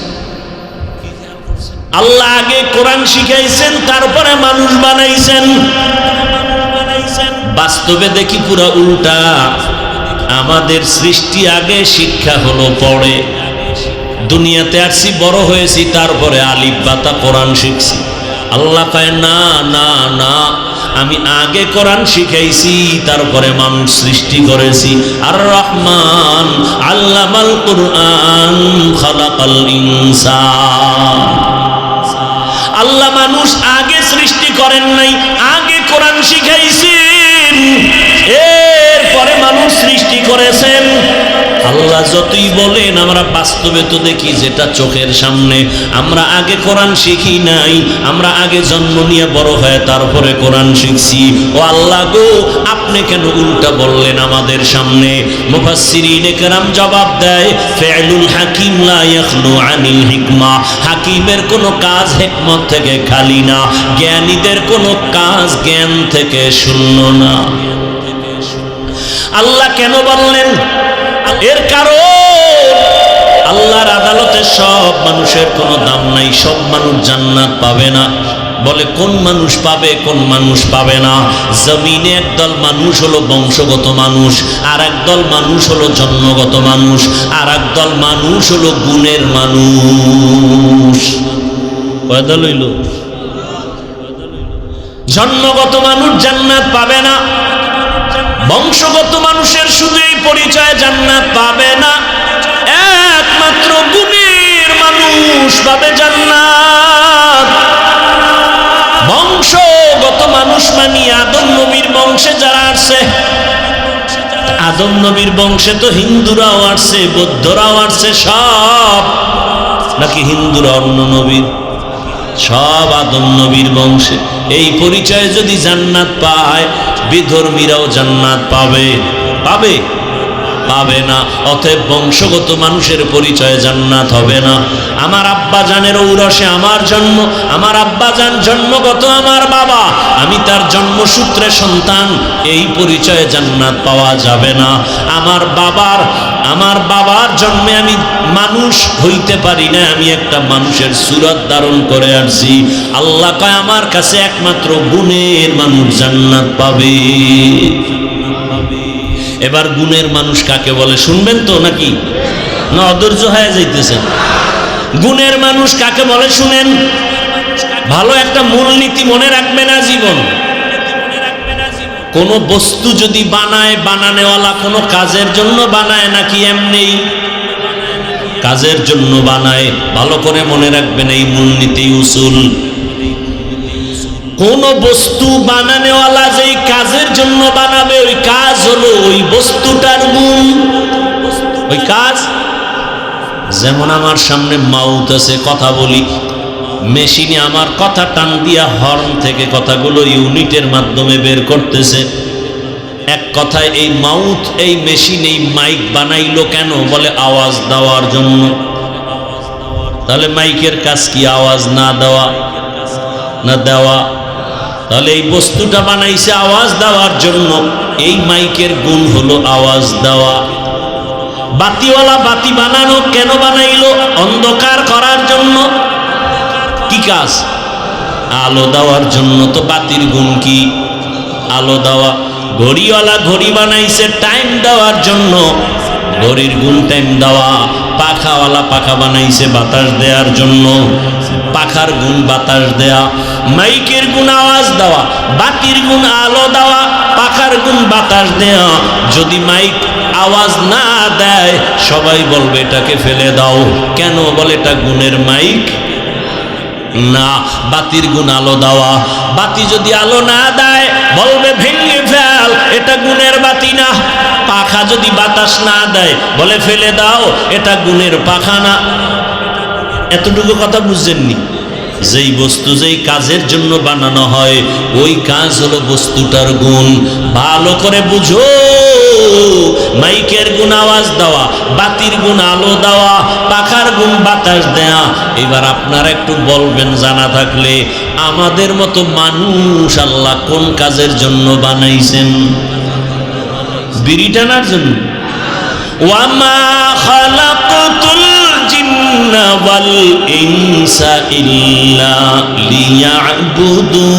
আল্লাহ আগে কোরআন শিখাইছেন, তারপরে মানুষ বানাইছেন। বাস্তবে দেখি পুরা উল্টা। আমাদের সৃষ্টি আগে, শিক্ষা হলো পরে। দুনিয়াতে আসছি, বড় হয়েছি, তারপরে আলিফ বাতা কোরআন শিখছি। আল্লাহ কয় না না না, আমি আগে কোরআন শিখাইছি, তারপরে মানুষ সৃষ্টি করেছি। আর রহমান আল্লামাল কুরআন খালাকাল ইনসান। আল্লাহ মানুষ আগে সৃষ্টি করেন নাই, আগে কোরআন শিখাইছেন, এরপরে মানুষ সৃষ্টি করেছেন। আল্লাহ যতই বলেন, আমরা বাস্তবে তো দেখি যেটা চোখের সামনে। আমরা আগে কোরআন শিখি নাই, আমরা আগে জন্ম নিয়ে বড় হয়ে তারপরে কোরআন শিখছি। ও আল্লাহ গো, আপনি কেন উল্টা বললেন আমাদের সামনে? মুফাসসিরিনে কেরাম জবাব দেয়, ফি'লুল হাকিম লা ইয়াখলু আনিল হিকমা। হাকিমের কোনো কাজ হিকমত থেকে খালি না, জ্ঞানীদের কোনো কাজ জ্ঞান থেকে শূন্য না। আল্লাহ কেন বললেন? এর কারণ আল্লাহর আদালতে সব মানুষের কোনো দাম নাই, সব মানুষ জান্নাত পাবে না। বলে কোন মানুষ পাবে, কোন মানুষ পাবে না? জমিনে একদল মানুষ হলো বংশগত মানুষ, আর একদল মানুষ হলো জন্মগত মানুষ, আর একদল মানুষ হলো গুণের মানুষ। কয়দল হইল? জন্মগত মানুষ জান্নাত পাবে না, বংশগত মানুষের শুধু এই পরিচয় জান্নাত পাবে না, একমাত্র গুণের মানুষ পাবে জান্নাত। বংশগত মানুষ মানে আদম নবীর বংশে যারা আসছে, আদম নবীর বংশে তো হিন্দুরাও আসছে, বৌদ্ধরাও আসছে, সব নাকি হিন্দুরা অন্য নবীর, সব আদম নবীর বংশে। এই পরিচয়ে যদি জান্নাত পায়, বিধর্মীরাও জান্নাত পাবে? পাবে? পাবে না। অতএব বংশগত মানুষের পরিচয়ে জান্নাত হবে না। আমার আব্বা জানের ঔরসে আমার জন্ম, আমার আব্বা জান জন্মগত আমার বাবা, আমি তার জন্মসূত্রে সন্তান, এই পরিচয়ে জান্নাত পাওয়া যাবে না। আমার বাবার জন্মে আমি মানুষ হইতে পারি না, আমি একটা মানুষের সুরত ধারণ করে আসছি। আল্লাহ কয় আমার কাছে একমাত্র গুণের মানুষ জান্নাত পাবে। এবার গুণের মানুষ কাকে বলে শুনবেন তো, নাকি না অধৈর্য হয়ে যাইতেছেন? গুণের মানুষ কাকে বলে শুনেন, ভালো একটা মূলনীতি মনে রাখবেন আজীবন। কোন বস্তু যদি বানায়, বানানেওয়ালা কোনো কাজের জন্য বানায় নাকি এমনি কাজের জন্য বানায়? ভালো করে মনে রাখবেন এই মূলনীতি উসুল। কোন বস্তু বানানেওয়ালা যেই কাজের জন্য বানাবে, ওই কাজ হলো ওই বস্তুটার গুণ, ওই কাজ। যেমন আমার সামনে মাউথ আছে, কথা বলি, মেশিনে আমার কথা টান দিয়া হর্ন থেকে কথাগুলো ইউনিটের মাধ্যমে বের করতেছে। এক কথায় এই মাউথ, এই মেশিন, এই মাইক বানাইলো কেন? বলে আওয়াজ দেওয়ার জন্য। তাহলে মাইকের কাজ কি আওয়াজ না দেওয়া না দেওয়া? তাহলে এই বস্তুটা বানাইছে আওয়াজ দেওয়ার জন্য, এই মাইকের গুণ হলো আওয়াজ দেওয়া। বাতিওয়ালা বাতি বানানো কেন বানাইলো? অন্ধকার করার জন্য। কি কাজ? আলো দেওয়ার জন্য। তো বাতির গুণ কি? আলো দেওয়া। ঘড়িওয়ালা ঘড়ি বানাইছে টাইম দেওয়ার জন্য, ঘড়ির গুণ টাইম দেওয়া। পাখাওয়ালা পাখা বানাইছে বাতাস দেওয়ার জন্য, পাখার গুণ বাতাস দেয়া। মাইকের গুণ আওয়াজ দেওয়া, বাতির গুণ আলো দেওয়া, পাখার গুণ বাতাস দেয়া। যদি মাইক আওয়াজ না দেয়, সবাই বলবে এটাকে ফেলে দাও। কেন? বলে এটা গুণের মাইক না। বাতির গুণ আলো দেওয়া, বাতি যদি আলো না দেয় বলবে ভেঙে ফেল, এটা গুণের বাতি না। পাখা যদি বাতাস না দেয় বলে ফেলে দাও, এটা গুণের পাখা না। এতটুকু কথা বুঝছেননি? যেই বস্তু যেই কাজের জন্য বানানো হয়, ওই কাজ হলো বস্তুটার গুণ। ভালো করে বুঝো, মাইকের গুণ আওয়াজ দেওয়া, বাতির গুণ আলো দেওয়া, পাখার গুণ বাতাস দেয়া। এবার আপনারা একটু বলবেন জানা থাকলে, আমাদের মতো মানুষ আল্লাহ কোন কাজের জন্য বানাইছেন? বিড়ি টানার জন্য। ওয়ামা খালাকাতুল জিন্না ওয়াল ইনসা ইল্লা লিয়াবুদুন।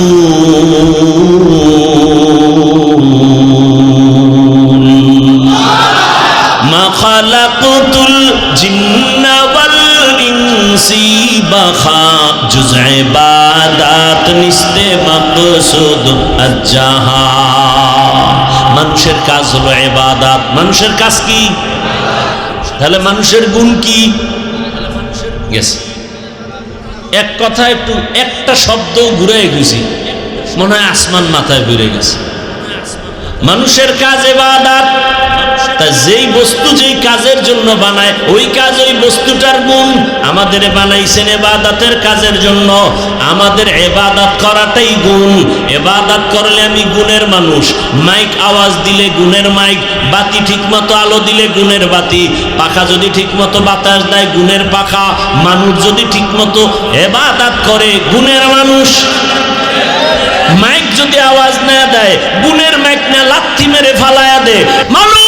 মা খালাকাতুল জিন্না ওয়াল ইনসি বাখা জুজ ইবাদাত নিস্তে মাকসুদ আজ্জাহা। মানুষের কাজ হলো ইবাদত। মানুষের কাজ কি? তাহলে মানুষের গুণ কি? গেছে এক কথা, একটু একটা শব্দ ঘুরে গেছি, মনে হয় আসমান মাথায় ঘুরে গেছে। মানুষের কাজ ইবাদত। তা যেই বস্তু যেই কাজের জন্য বানায়, ওই কাজ ওই বস্তুটার গুণ। আমাদের বানাইছেন ইবাদতের কাজের জন্য, আমাদের ইবাদত করাটাই গুণ। ইবাদত করলে আমি গুণের মানুষ। মাইক আওয়াজ দিলে গুণের মাইক, বাতি ঠিকমতো আলো দিলে গুণের বাতি, পাখা যদি ঠিকমতো বাতাস দেয় গুণের পাখা, মানুষ যদি ঠিকমতো ইবাদত করে গুণের মানুষ। মাইক যদি আওয়াজ না দেয়, গুণের মাইক না লাথি মেরে ফালায়া দে। মানুষ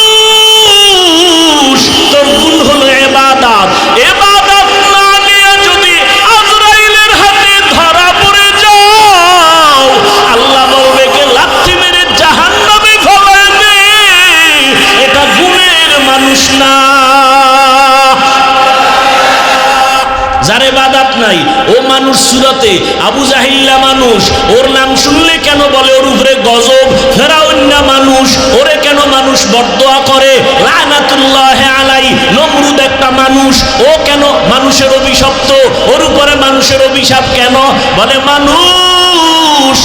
নাই। ও মানুষ সুরতে আবু জাহিল্লা মানুষ, ওর নাম শুনলে কেন বলে ওর উপরে গজব? ফেরাউন মানুষ, ওরে কেন মানুষ বদদোয়া করে? লানাতুল্লাহি আলাই। নমরুদ একটা মানুষ, ও কেন মানুষের অভিশপ্ত? ওর উপরে মানুষের অভিশাপ কেন? বলে মানুষ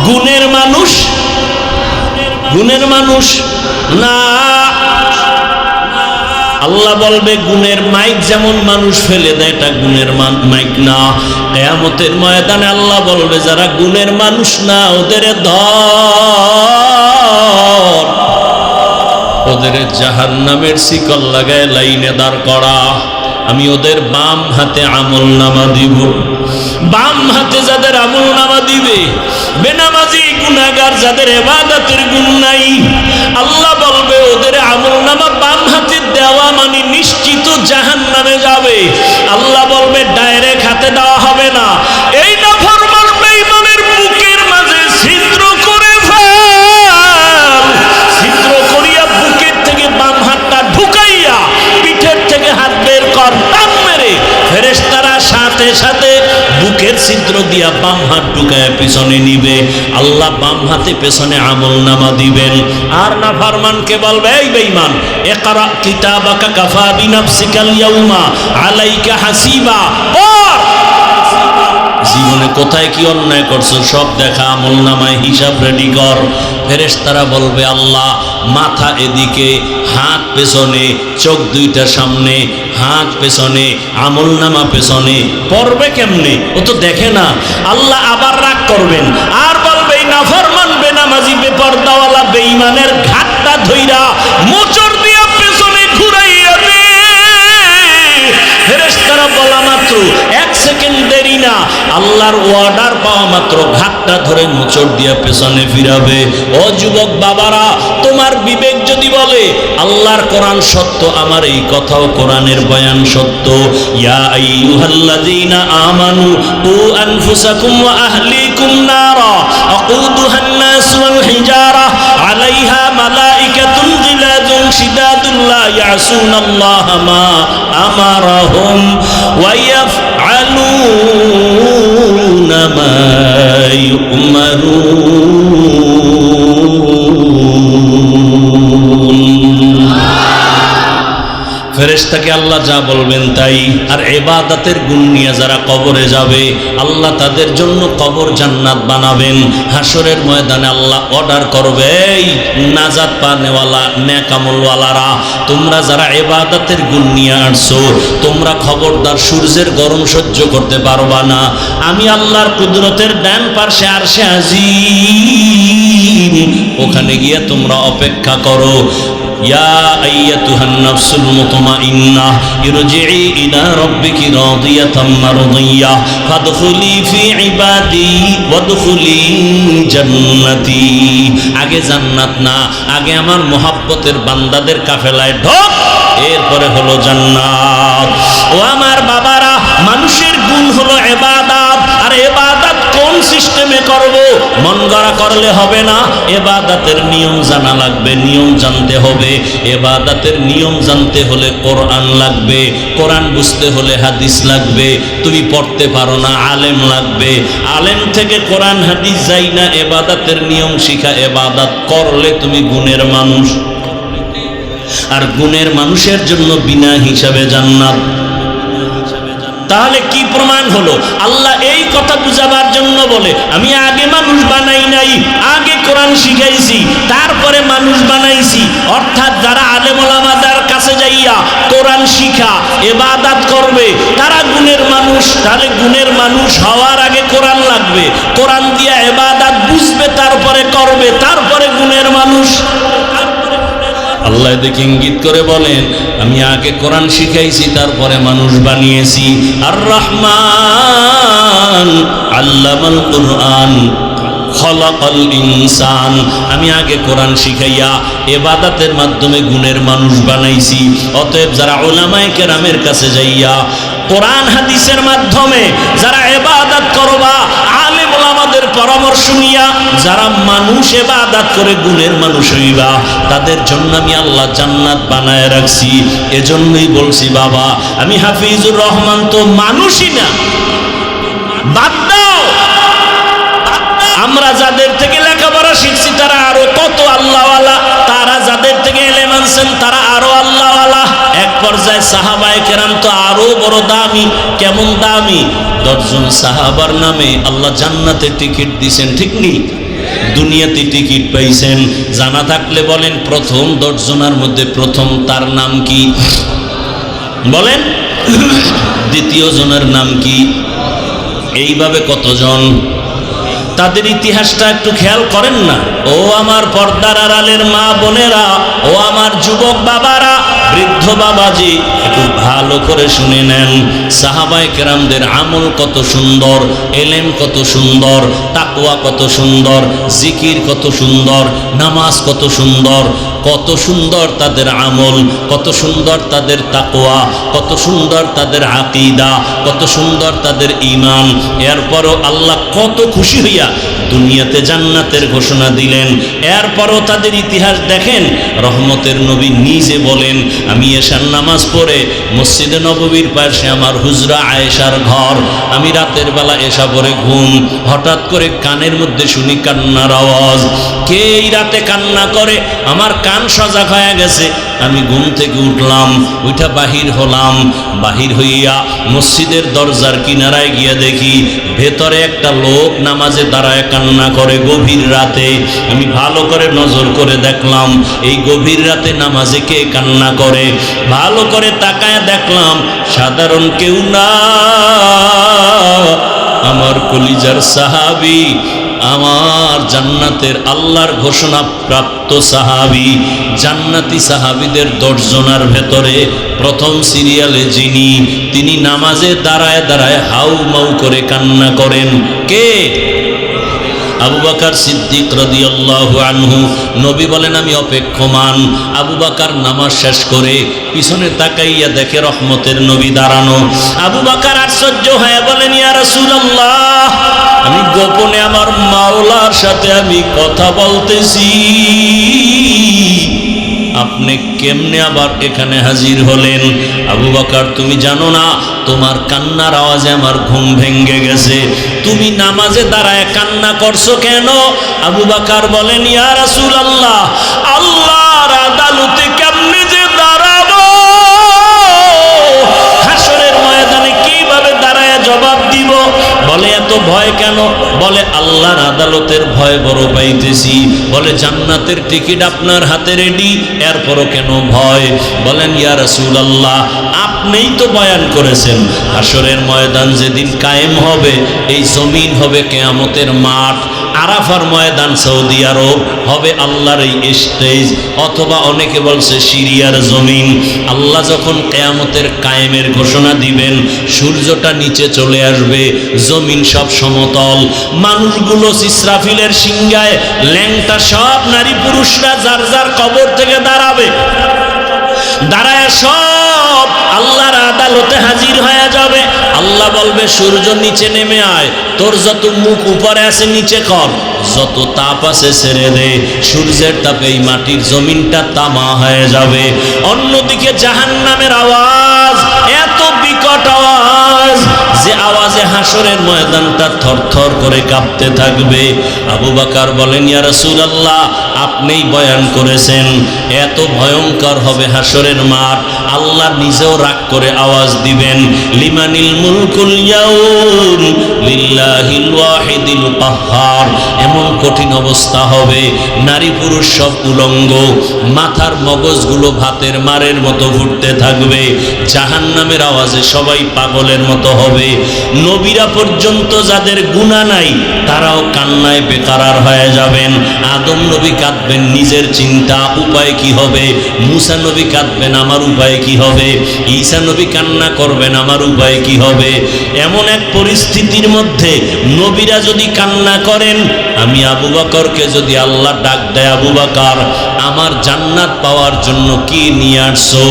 গুণের মানুষ, গুণের মানুষ না। আল্লাহ বলবে গুণের মাইক যেমন মানুষ ফেলে দেয়, এটা গুণের মাইক না। কিয়ামতের ময়দানে আল্লাহ বলবে যারা গুণের মানুষ না ওদের ধর, ওদের জাহান্নামের শিকল লাগায় লাইনে দাঁড় করা। আমি ওদের বাম হাতে আমলনামা দিব। বাম হাতে যাদের আমলনামা দিবে, বেনামাজি গুনাহগার যাদের ইবাদতের গুণ নাই, আল্লাহ বলবে ওদের আমলনামা বাম হাতে দেওয়া মানে নিশ্চিত জাহান্নামে যাবে। আল্লাহ বলবে ডাইরেক্ট হাতে দেওয়া হবে না, এই নাফরমান বেঈমানের বুকের মাঝে ছিদ্র করে ফেল। ছিদ্র করিয়া বুকের থেকে বাম হাতটা ঢুকাইয়া পিঠের থেকে হাত বের কর, টান মেরে ফেরেশতারা সাথে সাথে বুকের ছিদ্র দিয়া বাম হাত ঢুকায় পিছনে নিবে। আল্লাহ বাম হাতে পেছনে আমলনামা দিবেন। আর নাফরমানকে বলবে এই বেঈমান, ইকরা কিতাবাকা কাফা বিনাফসিকাল ইয়াউমা আলাইকা হাসিবা। জীবনে কোথায় কি অন্যায় করছো সব দেখা, আমলনামায় হিসাব রেডি কর। ফেরেশতারা বলবে আল্লাহ মাথা এদিকে, হাত পেছনে, চোখ দুইটা সামনে, হাত পেছনে, আমলনামা পেছনে। পড়বে কেমনে? ও তো দেখে না। আল্লাহ আবার রাগ করবেন আর বলবে এই নাফরমান বেনামাজি বেপরদাওয়ালা বেঈমানের ঘাটটা ধইরা মোচড় দিয়া পেছনে ঘুরাইয়া দে। ফেরেশতারা বলা মাত্র 1 সেকেন্ড দেরি না, আল্লাহর অর্ডার পাওয়া মাত্র ঘাটটা ধরে মোচড় দিয়া পেছনে ফিরাবে। ও যুবক বাবারা, তোমার বিবেক যদি বলে আল্লাহর কোরআন সত্য, আমার এই কথাও কোরআনের বয়ান সত্য। ইয়া আইয়ুহাল্লাযীনা আমানু কু আনফুসাকুম ওয়া আহলিকুম নারা আকুদুহান নাস ওয়াল হিজারা আলাইহা মালাইকাতুন গিলাযুন শিদাদুন লা ইয়াসুনাল্লাহা মা আমারাহুম ওয়া ইয়াফআলুনা মা ইউমারুন। ফেরেশতাকে আল্লাহ যা বলবেন তাই। আর ইবাদতের গুণ নিয়ে যারা কবরে যাবে আল্লাহ তাদের জন্য কবর জান্নাত বানাবেন। হাসরের ময়দানে আল্লাহ অর্ডার করবে, এই নাজাত পানেওয়ালা নেক আমলওয়ালারা, তোমরা যারা ইবাদতের গুণ নিয়ে আসছো, তোমরা খবরদার সূর্যের গরম সহ্য করতে পারবা না। আমি আল্লাহর কুদরতের ডান পাশে আরশে আজিম, ওখানে গিয়ে তোমরা অপেক্ষা করো। ইয়া আইয়াতুহান নাফসুল মুতমাইন্নাহ ইরজিই ইলা রাব্বিকি রাদিয়াতাম মারদিয়াহ ফাদখুলি ফি ইবাদি ওয়াদখুলি জান্নাতি। আগে জান্নাত না, আগে আমার মহব্বতের বান্দাদের কাফেলায় ঢোক, এরপরে হলো জান্নাত। ও আমার বাবারা, মানুষের গুণ হলো ইবাদত। আর ইবাদত কোন সিস্টেমে করব? মন গড়া করলে হবে না, ইবাদতের নিয়ম জানা লাগবে, নিয়ম জানতে হবে। ইবাদতের নিয়ম জানতে হলে কোরআন লাগবে, কোরআন বুঝতে হলে হাদিস লাগবে। তুমি পড়তে পারো না, আলেম লাগবে। আলেম থেকে কোরআন হাদিস যাই না, ইবাদতের নিয়ম শিখা। ইবাদত করলে তুমি গুণের মানুষ, আর গুণের মানুষের জন্য বিনা হিসাবে জান্নাত। তাহলে কি প্রমাণ হলো? আল্লাহ এই কথা বুঝাবার জন্য বলে আমি আগে মানুষ বানাই নাই, আগে কোরআন শিখাইছি, তারপরে মানুষ বানাইছি। অর্থাৎ যারা আলেম ওলামাদের কাছে যাইয়া কোরআন শিখা ইবাদত করবে তারা গুণের মানুষ। তাহলে গুণের মানুষ হওয়ার আগে কোরআন লাগবে, কোরআন দিয়া ইবাদত বুঝবে, তারপরে করবে, তারপরে গুণের মানুষ। আল্লাহ দেখে ইঙ্গিত করে বলেন আমি আগে কোরআন শিখাইছি, তারপরে মানুষ বানিয়েছি। আর রহমান আল্লামাল কুরআন খলাকাল ইনসান, আমি আগে কোরআন শিখাইয়া ইবাদতের মাধ্যমে গুণের মানুষ বানাইছি। অতএব যারা উলামায়ে কেরামের কাছে যাইয়া কোরআন হাদিসের মাধ্যমে যারা ইবাদত করবা, আলেম ওলামাদের পরামর্শ নিয়া যারা মানুষ ইবাদত করে গুণের মানুষ হইবা, তাদের জন্য আমি আল্লাহ জান্নাত বানায় রাখছি। এজন্যই বলছি বাবা, আমি হাফিজুর রহমান তো মানুষই না। বাদ দাও, আমরা যাদের থেকে লেখাপড়া শিখছি তারা আরো কত আল্লাহওয়ালা, তারা যাদের থেকে ইলম আনছেন তারা আরো আল্লাহওয়ালা। এক পর্যায়ে সাহাবায়ে কেরাম তো আরো বড় দামি। কেমন দামি? 10 জন সাহাবার নামে আল্লাহ জান্নাতে টিকিট দিয়েছেন, ঠিক নেই? দুনিয়াতে টিকিট পাইছেন। জানা থাকলে বলেন, প্রথম 10 জনের মধ্যে প্রথম তার নাম কি বলেন? দ্বিতীয় জনের নাম কি? এইভাবে কতজন? তাদের ইতিহাসটা একটু খেয়াল করেন না? ও আমার পর্দার আড়ালের মা বোনেরা, ও আমার যুবক বাবারা, বৃদ্ধ বাবাজি, একটু ভালো করে শুনে নেন। সাহাবায়ে কেরামদের আমল কত সুন্দর, এলেম কত সুন্দর, তাকওয়া কত সুন্দর, জিকির কত সুন্দর, নামাজ কত সুন্দর, কত সুন্দর তাদের আমল, কত সুন্দর তাদের তাকওয়া, কত সুন্দর তাদের আকীদা, কত সুন্দর তাদের ঈমান। এরপরও আল্লাহ কত খুশি হইয়া দুনিয়াতে জান্নাতের ঘোষণা দিলেন। এরপরও তাদের ইতিহাস দেখেন। রহমতের নবী নিজে বলেন, আমি এশার নামাজ পড়ে মসজিদে নববীর পাশে আমার হুজরা আয়েশার ঘর, আমি রাতের বেলা এশা পড়ে ঘুম, হঠাৎ করে কানের মধ্যে শুনি কান্নার আওয়াজ। কে এই রাতে কান্না করে? আমার কান সজাগ হয়ে গেছে। আমি ঘুম থেকে উঠলাম, উঠা বাহির হলাম। বাহির হইয়া মসজিদের দরজার কিনারায় গিয়া দেখি ভেতরে একটা লোক নামাজে দাঁড়ায় কান্না করে গভীর রাতে। আমি ভালো করে নজর করে দেখলাম এই গভীর রাতে নামাজে কে কান্না করে। ভালো করে তাকায় দেখলাম সাধারণ কেউ না, আমার কলিজার সাহাবী, আমার জান্নাতের আল্লাহর ঘোষণা প্রাপ্ত সাহাবী। জান্নাতি সাহাবীদের 10 জনের ভেতরে প্রথম সিরিয়ালে যিনি, তিনি নামাজে দাঁড়ায় দাঁড়ায় হাউ মাউ করে কান্না করেন। কে? আবু বকর সিদ্দিক রাদিয়াল্লাহু আনহু। নবী বলেন, আমি অপেক্ষমান। আবু বকর নামাজ শেষ করে পিছনে তাকাইয়া দেখে রহমতের নবী দাঁড়ানো। আবু বকর আশ্চর্য হয়ে বলেন, ইয়া রাসূলুল্লাহ, আমি গোপনে আমার মাওলার সাথে আমি কথা বলতেছি, আপনি কেমনে আবার এখানে হাজির হলেন? আবু বকর, তুমি জানো না তোমার কান্নার আওয়াজে আমার ঘুম ভেঙে গেছে, তুমি নামাজে দাঁড়ায় কান্না করছো কেন? আবু বকর বলেন, ইয়া রাসূলুল্লাহ, আল্লাহর আদালতে কেমনে যে দাঁড়াবো, হাসরের ময়দানে কিভাবে দাঁড়ায় জবাব দিব? বলে, এত ভয় কেন? বলে, আল্লাহর আদালতের ভয় বড় পাইতেছি। বলে, জান্নাতের টিকিট আপনার হাতে রেডি, এরপরও কেন ভয়? বলেন, ইয়া রাসূলুল্লাহ, আপনিই তো বয়ান করেছেন হাসরের ময়দান যেদিন কায়েম হবে, এই জমিন হবে কিয়ামতের মাঠ, আরাফার ময়দান সৌদি আরব হবে আল্লাহর এই স্টেজ, অথবা অনেকে বলছে সিরিয়ার জমিন। আল্লাহ যখন কিয়ামতের কায়েমের ঘোষণা দিবেন, সূর্যটা নিচে চলে আসবে, জমিন সব সমতল, মানুষগুলো ইসরাফিলের সিংহায় ল্যাংটা সব নারী পুরুষরা যার যার কবর থেকে দাঁড়াবে, দাঁড়ায় সব আল্লাহর আদালতে হাজির হয়ে যাবে। আল্লাহ বলবে, সূর্য নিচে নেমে আয়, তোর যত মুখ উপরে আছে নিচে কর, যত তাপ আছে ছেড়ে দে। সূর্যের তাপে এই মাটির জমিনটা তামা হয়ে যাবে। অন্যদিকে জাহান্নামের আওয়াজ, এত বিকট আওয়াজ যে আওয়াজে হাসরের ময়দানটা থরথর করে কাঁপতে থাকবে। আবু বকর বলেন, ইয়া রাসূলুল্লাহ, আপনিই বয়ান করেছেন, এত ভয়ঙ্কর হবে হাসরের মাঠ। আল্লাহ নিজেও রাগ করে আওয়াজ দিবেন, লিমানিল মুলকুল ইয়াউম লিল্লাহিল ওয়াহিদিল কাহ্হার। এমন কঠিন অবস্থা হবে, নারী পুরুষ সব উলঙ্গ, মাথার মগজগুলো ভাতের মারের মতো ঘুরতে থাকবে। জাহান্নামের আওয়াজে সবাই পাগলের মতো হবে। নবীরা পর্যন্ত যাদের গুনাহ নাই তারাও কান্নায় বেকারার হয়ে যাবেন। আদম নবী কাঁদবেন, নিজের চিন্তা, উপায় কি হবে। মুসা নবী কাঁদবেন, আমার উপায় কি হবে। ঈসা নবী কান্না করবেন, আমার উপায় কি হবে। এমন এক পরিস্থিতির মধ্যে নবীরা যদি কান্না করেন, আমি আবু বকরকে যদি আল্লাহ ডাক দেয়, আবু বকর আমার জান্নাত পাওয়ার জন্য কি নিয়ে আসছো,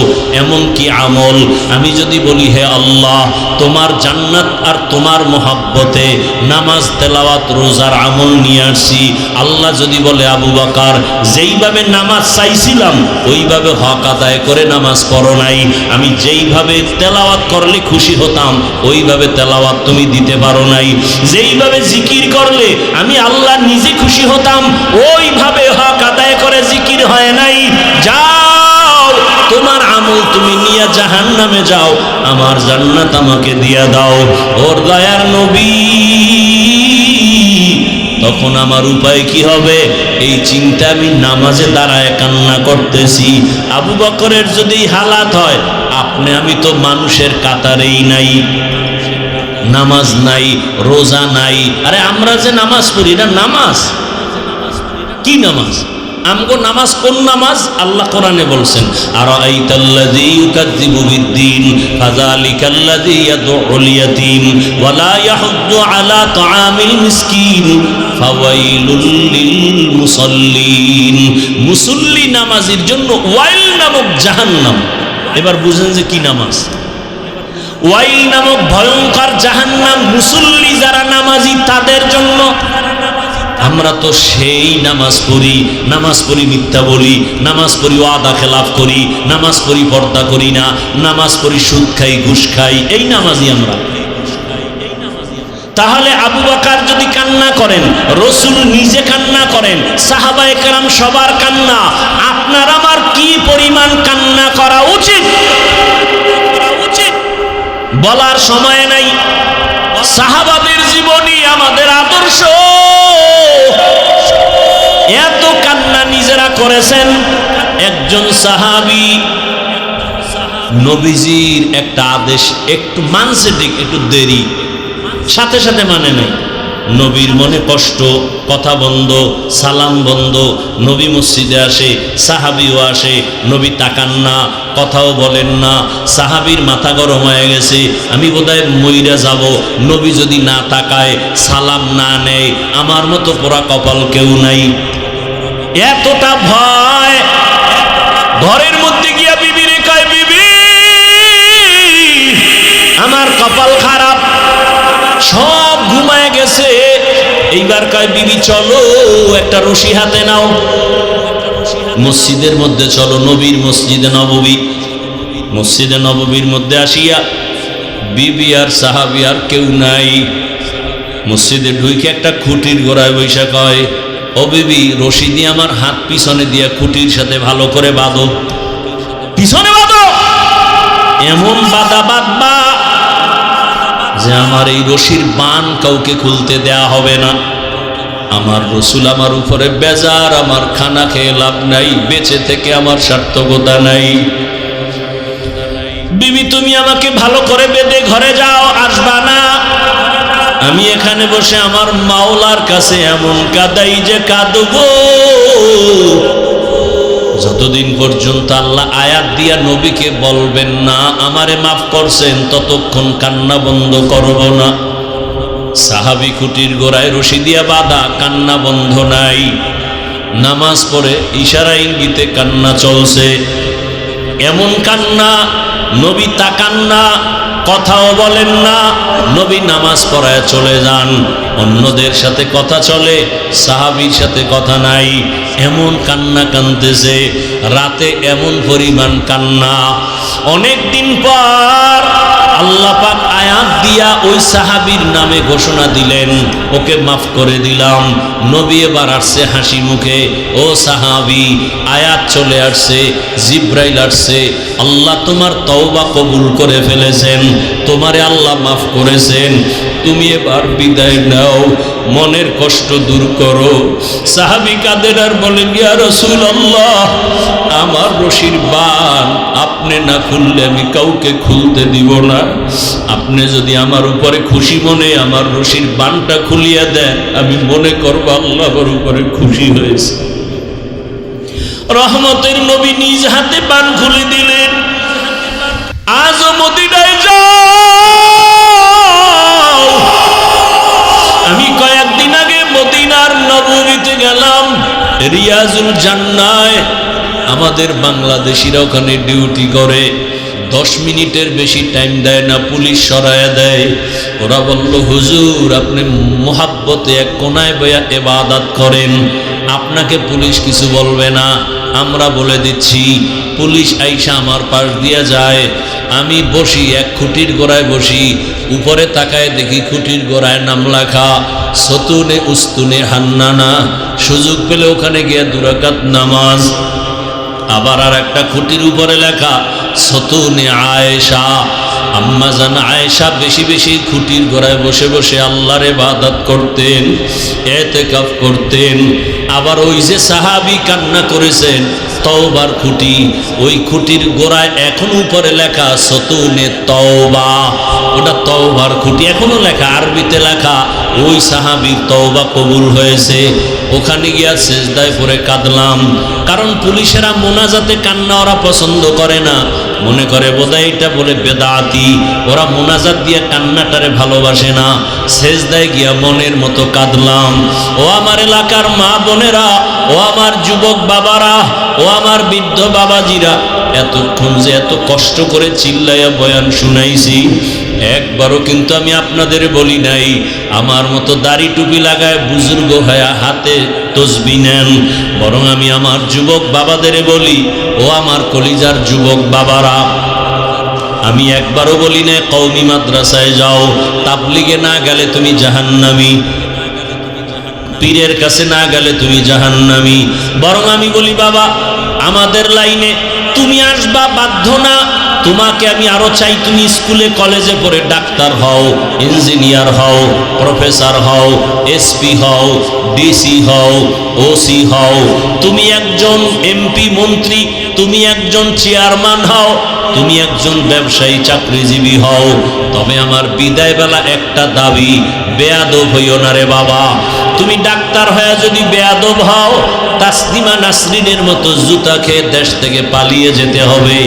এমন কি আমল? আমি যদি বলি হে আল্লাহ তোমার জান্নাত আর তোমার মোহাব্বতে নামাজ তেলাওয়াত রোজার আমল নিয়ে আসছি, আল্লাহ যদি বলে আবু বকর যেইভাবে নামাজ চাইছিলাম ওইভাবে হক আদায় করে নামাজ পড়ো নাই, আমি যেইভাবে তেলাওয়াত করলে খুশি হতাম ওইভাবে তেলাওয়াত তুমি দিতে পারো নাই, যেইভাবে জিকির করলে আমি আল্লাহ নিজে খুশি হতাম ওইভাবে হক আদায় করে জিকির হয় নাই, যাও তোমার আমল তুমি নিয়ে জাহান্নামে যাও, আমার জান্নাত আমাকে দিয়া দাও। ওর দয়ার নবী তখন আমার উপায় কি হবে এই চিন্তা আমি নামাজে দাঁড়ায় কান্না করতেছি। আবু বকরের যদি হালাত হয় আপনি আমি তো মানুষের কাতারেই নাই, নামাজ নাই রোজা নাই। আরে আমরা যে নামাজ পড়ি না, নামাজ কি নামাজ? আমগো নামাজ কোন নামাজ? আল্লাহ কোরআনে বলছেন আরাআইতাল্লাযী ইউকাযযিবু বিদ্দীন ফাযালিকাল্লাযী ইয়াদউল ইয়াতীম ওয়া লা ইয়াহুদ্দু আলা তাআমিল মিসকিন ফাওয়াইলুল লিল মুসাল্লিন। মুসল্লি নামাজীর জন্য ওয়াইল নামক জাহান্নাম। এবার বুঝেন যে কি নামাজ? ওয়াইল নামক ভয়ঙ্কর জাহান্নাম মুসল্লি যারা নামাজি তাদের জন্য। আমরা তো সেই নামাজ পড়ি মিথ্যা বলি, নামাজ পড়ি ওয়াদা খেলাফ করি, নামাজ পড়ি পর্দা করি না, নামাজ পড়ি সুদ খাই ঘুষ খাই, এই নামাজি আমরা। তাহলে আবু বকর যদি কান্না করেন, রাসূল নিজে কান্না করেন, সাহাবায়ে কেরাম সবার কান্না, আপনার আমার কি পরিমাণ কান্না করা উচিত বলার সময় নাই। সাহাবাদের জীবনী আমাদের আদর্শ, এত কান্না নিজেরা করেছেন। একজন সাহাবী নবীজির একটা আদেশ একটু মানছে, ঠিক একটু দেরি, সাথে সাথে মানে নাই। নবীর মনে কষ্ট, কথা বন্ধ, সালাম বন্ধ। নবী মসজিদে আসে, সাহাবিও আসে, নবী তাকান না, কথাও বলেন না। সাহাবীর মাথা গরম হয়ে গেছে, আমি বোধহয় মইরা যাব, নবী যদি না তাকায়, সালাম না নেয়, আমার মতো পোড়া কপাল কেউ নাই। এতটা ভয়, ঘরের মধ্যে গিয়া বিবিরে কয়, বিবি আমার কপাল খারাপ, সব ঘুমায় গেছে। এইবার কয়, বিবি চলো একটা রশি হাতে নাও, মসজিদের মধ্যে চলো, নবীর মসজিদে নববী। মসজিদে নববীর মধ্যে আসিয়া বিবি আর সাহাবী আর কেউ নাই। মসজিদে ঢুকে একটা খুঁটির গোড়ায় বৈশা কয়, ও বিবি রশি দিয়ে আমার হাত পিছনে দিয়া খুঁটির সাথে ভালো করে বাঁধো, পিছনে বাঁধো, এমন বাঁধা বাঁধবা যে আমার এই রশির বান কাউকে খুলতে দেয়া হবে না। আমার রাসূল আমার উপরে বেজার, আমার খানা খেয়ে লাভ নাই, বেঁচে থেকে আমার সার্থকতা নাই। বিবি তুমি আমাকে ভালো করে বেঁধে ঘরে যাও, আসবা না। আমি এখানে বসে আমার মাওলার কাছে এমন কাঁদাই যে কাঁদবো, যতদিন পর্যন্ত আল্লাহ আয়াত দিয়া নবীকে বলবেন না আমারে মাফ করছেন, ততক্ষণ কান্না বন্ধ করব না। সাহাবী খুঁটির গোড়ায় রশি দিয়া বাঁধা, কান্না বন্ধ নাই। নামাজ পড়ে ইশারা ইঙ্গিতে কান্না চলছে, এমন কান্না নবী তাকান না, কথাও বলেন না, নবী নামাজ পড়ায় চলে যান। অন্যদের সাথে কথা চলে, সাহাবীর সাথে কথা নাই। এমন কান্না কাঁদতেছে, রাতে এমন পরিমাণ কান্না। অনেক দিন পর আল্লাহ পাক আয়াত দিয়া ওই সাহাবীর নামে ঘোষণা দিলেন, ওকে মাফ করে দিলাম। নবী এবার আসছে হাসি মুখে, ও সাহাবী আয়াত চলে আসছে, জিব্রাইল আসছে, আল্লাহ তোমার তওবা কবুল করে ফেলেছেন, তোমারে আল্লাহ মাফ করেছেন, তুমি এবার বিদায় নাও, মনের কষ্ট দূর করো। সাহাবী কাঁদেন আর বলেন, ইয়া রাসূলুল্লাহ আমার রশির বান আপনি না খুললে আমি কাউকে খুলতে দিব না। আপনি যদি আমার উপরে খুশি মনে আমার রশির বানটা খুলিয়া দেন, আমি মনে করব আল্লাহ আমার উপরে খুশি হয়েছে। রহমতের নবী নিজ হাতে বান খুলে দিলেন। আজও মদিনায় যাও, আমি কয়েকদিন আগে মদিনার নববীতে গেলাম, রিয়াজুল জান্নায় আমাদের বাংলাদেশিরা ওখানে ডিউটি করে, 10 মিনিটের বেশি টাইম দেয় না, পুলিশ সরায়া দেয়। ওরা বলল, হুজুর আপনি মোহাব্বতে এক কোনায় বয়া ইবাদত করেন, আপনাকে পুলিশ কিছু বলবে না, আমরা বলে দিচ্ছি। পুলিশ আইসা আমার পাশ দিয়া যায়, আমি বসি এক খুঁটির গোড়ায় বসি, উপরে তাকায় দেখি খুঁটির গোড়ায় নাম লেখা সতুনে উস্তুনে হান্নানা। সুযোগ পেলে ওখানে গিয়ে 2 রাকাত নামাজ। আবার আর একটা খুঁটির উপরে লেখা সতুনে আয়েশা। আম্মা জান আয়েশা বেশি বেশি খুঁটির গোড়ায় বসে বসে আল্লাহর ইবাদত করতেন, ইতিকাফ করতেন। আবার ওই যে সাহাবী কান্না করেছেন তওবার খুঁটি, ওই খুঁটির গোড়ায় এখন উপরে লেখা সতুনে তওবা, ওটা তওবার খুঁটি এখনো লেখা, আরবিতে লেখা। ওই সাহাবীর তওবা কবুল হয়েছে। ওখানে গিয়া সেজদায় পড়ে কাঁদলাম, কারণ পুলিশেরা মোনাজাতে কান্না ওরা পছন্দ করে না, মনে করে বোধহয় এটা বলে বেদাতি, ওরা মোনাজাত দিয়ে কান্নাটারে ভালোবাসে না। সেজদায় গিয়া মনের মতো কাঁদলাম। ও আমার এলাকার মা বোনেরা, ও আমার যুবক বাবারা, ও আমার বৃদ্ধ বাবাজিরা, এতক্ষণ যে এত কষ্ট করে চিল্লাইয়া বয়ান শুনাইছি, একবারও কিন্তু আমি আপনাদের বলি নাই আমার মতো দাড়ি টুপি লাগায় বুজুর্গ হয়ে হাতে তসবিহ নেন, বরং আমি আমার যুবক বাবাদের বলি, ও আমার কলিজার যুবক বাবারা, আমি একবারও বলি না কওমি মাদ্রাসায় যাও, তাবলিগে না গেলে তুমি জাহান্নামী, পীরের কাছে না গেলে তুমি জাহান্নামী। বরং আমি বলি, বাবা আমাদের লাইনে তুমি আসবা বাধ্য না, তোমাকে আমি আরো চাই তুমি স্কুলে কলেজে পড়ে ডাক্তার হও, ইঞ্জিনিয়ার হও, প্রফেসর হও, এসপি হও, ডিসি হও, ওসি হও, তুমি একজন এমপি মন্ত্রী, তুমি একজন চেয়ারম্যান হও, তুমি একজন ব্যবসায়ী চাকরিজীবী হও। তবে আমার বিদায় বেলা একটা দাবি, বেয়াদব হইও না রে বাবা। তুমি ডাক্তার হয়ে যদি বেয়াদব হও, তাসলিমা নাসরিনের মতো জুতা খেয়ে দেশ থেকে পালিয়ে যেতে হবে,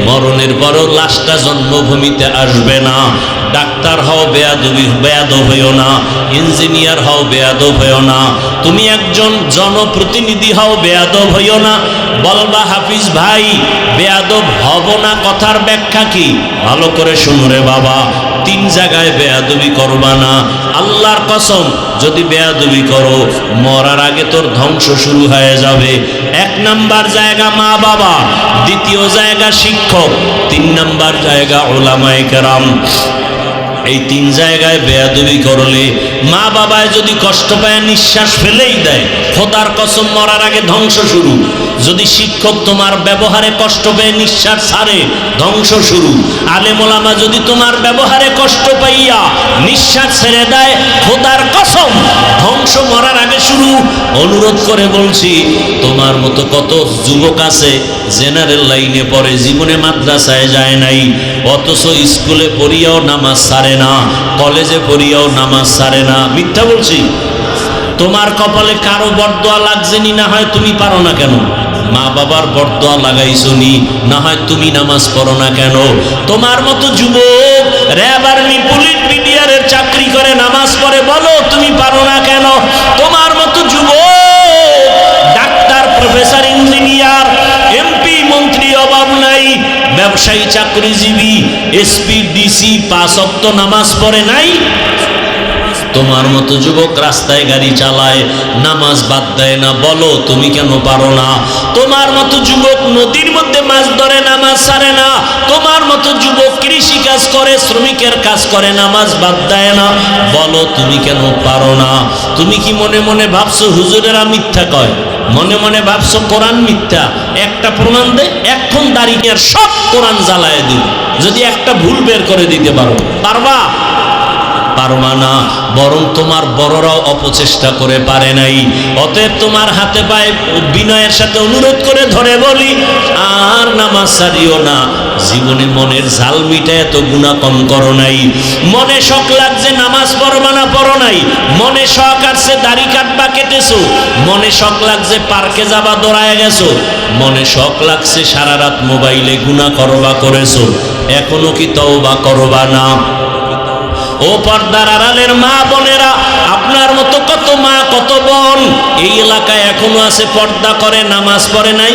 মরণের পরও লাশটা জন্মভূমিতে আসবে না। ডাক্তার হও বেয়াদব হইও না, ইঞ্জিনিয়ার হও বেয়াদব হইও না, তুমি একজন জনপ্রতিনিধি হও বেয়াদব হইও না। বলবা হাফিজ ভাই বেয়াদব হব না, কথার ব্যাখ্যা কি? ভালো করে শুনো রে বাবা, 3 জায়গায় বেয়াদবি করবা না। আল্লাহর কসম, যদি বেয়াদবি করো মরার আগে তোর ধ্বংস শুরু হয়ে যাবে। 1 নাম্বার জায়গা মা বাবা, 2য় জায়গা শিক্ষক, 3 নাম্বার জায়গা উলামায়ে কেরাম। এই 3 জায়গায় বেয়াদবি করলে, মা বাবায় যদি কষ্ট পায় নিঃশ্বাস ফেলেই দেয়, খোদার কসম মরার আগে ধ্বংস শুরু। যদি শিক্ষক তোমার ব্যবহারে কষ্ট পেয়ে নিঃশ্বাস ছাড়ে, ধ্বংস শুরু। আলেম ওলামা যদি তোমার ব্যবহারে কষ্ট পাইয়া নিঃশ্বাস ছেড়ে দেয়, খোদার কসম ধ্বংস মরার আগে শুরু। অনুরোধ করে বলছি, তোমার মতো কত যুবক আছে জেনারেল লাইনে পড়ে, জীবনে মাদ্রাসায় যায় নাই, অথচ স্কুলে পড়িয়াও নামাজ ছাড়ে না, কলেজে পড়িয়াও নামাজ ছাড়ে না। মিথ্যা বলছি? তোমার কপালে কারো বরদোয়া লাগছেনি, না হয় তুমি পারো না কেন? মা বাবার বরদোয়া লাগাইছনি, না হয় তুমি নামাজ পড়ো না কেন? তোমার মতো যুবক র্যাব আর্মি পুলিশ বিডিআরের চাকরি করে নামাজ পড়ে, বলো তুমি পারো না কেন? তোমার মতো যুবক ডাক্তার, প্রফেসর, ইঞ্জিনিয়ার, এমপি, মন্ত্রী অভাব নাই, ব্যবসায়ী, চাকরিজীবী, এসপি, ডিসি 5 ওয়াক্ত নামাজ পড়ে নাই। তোমার মতো যুবক রাস্তায় গাড়ি চালায়, নামাজ বাদ দেয় না, বলো তুমি কেন পারো না? তোমার মতো যুবক নদীর মধ্যে মাছ ধরে, নামাজ ছাড়ে না। তোমার মতো যুবক কৃষি কাজ করে, শ্রমিকের কাজ করে, নামাজ বাদ দেয় না, বলো তুমি কেন পারো না? তুমি কি মনে মনে ভাবছো হুজুরেরা মিথ্যা কয়? মনে মনে ভাবছো কোরআন মিথ্যা? একটা প্রমাণ দে, এখন দাঁড়িয়ে সব কোরআন জ্বালায় দিন, যদি একটা ভুল বের করে দিতে পারো। পারবা? পারবা না, বরং তোমার বড়রাও অপচেষ্টা করে পারে নাই। অতএব তোমার হাতে পায়ে বিনয়ের সাথে অনুরোধ করে ধরে বলি, আর নামাজ ছাড়িও না। জীবনে মনের ঝাল মিটায় এত গুনাহ কম করো নাই। মনে শখ লাগছে নামাজ পড়বা না, পড়ো নাই। মনে শখ আসছে দাড়ি কাটবা, কেটেছো। মনে শখ লাগছে পার্কে যাবা, দৌড়ায় গেছো। মনে শখ লাগছে সারা রাত মোবাইলে গুনাহ করবা, করেছো। এখনো কি তওবা করবা না? ও পর্দার আড়ালের মা বোনেরা, আপনার মতো কত মা কত বোন এই এলাকায় এখনো আছে, পর্দা করে, নামাজ পড়ে নাই,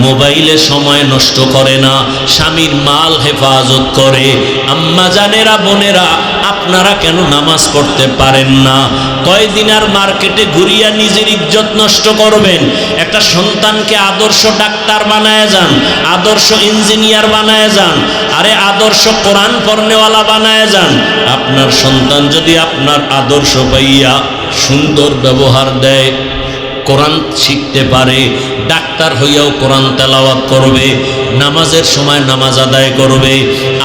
মোবাইলে সময় নষ্ট করে না, স্বামীর মাল হেফাজত করে। আম্মা জানেরা, বোনেরা, আপনারা কেন নামাজ পড়তে পারেন না? কয়দিন আর মার্কেটে ঘুরিয়া নিজের ইজ্জত নষ্ট করবেন? একটা সন্তানকে আদর্শ ডাক্তার বানায় যান, আদর্শ ইঞ্জিনিয়ার বানায় যান, আরে আদর্শ কোরআন পড়নেওয়ালা বানায় যান। আপনার সন্তান যদি আপনার আদর্শ পাইয়া সুন্দর ব্যবহার দেয়, কোরআন শিখতে পারে, ডাক্তার হইয়াও কোরআন তেলাওয়াত করবে, নামাজের সময় নামাজ আদায় করবে,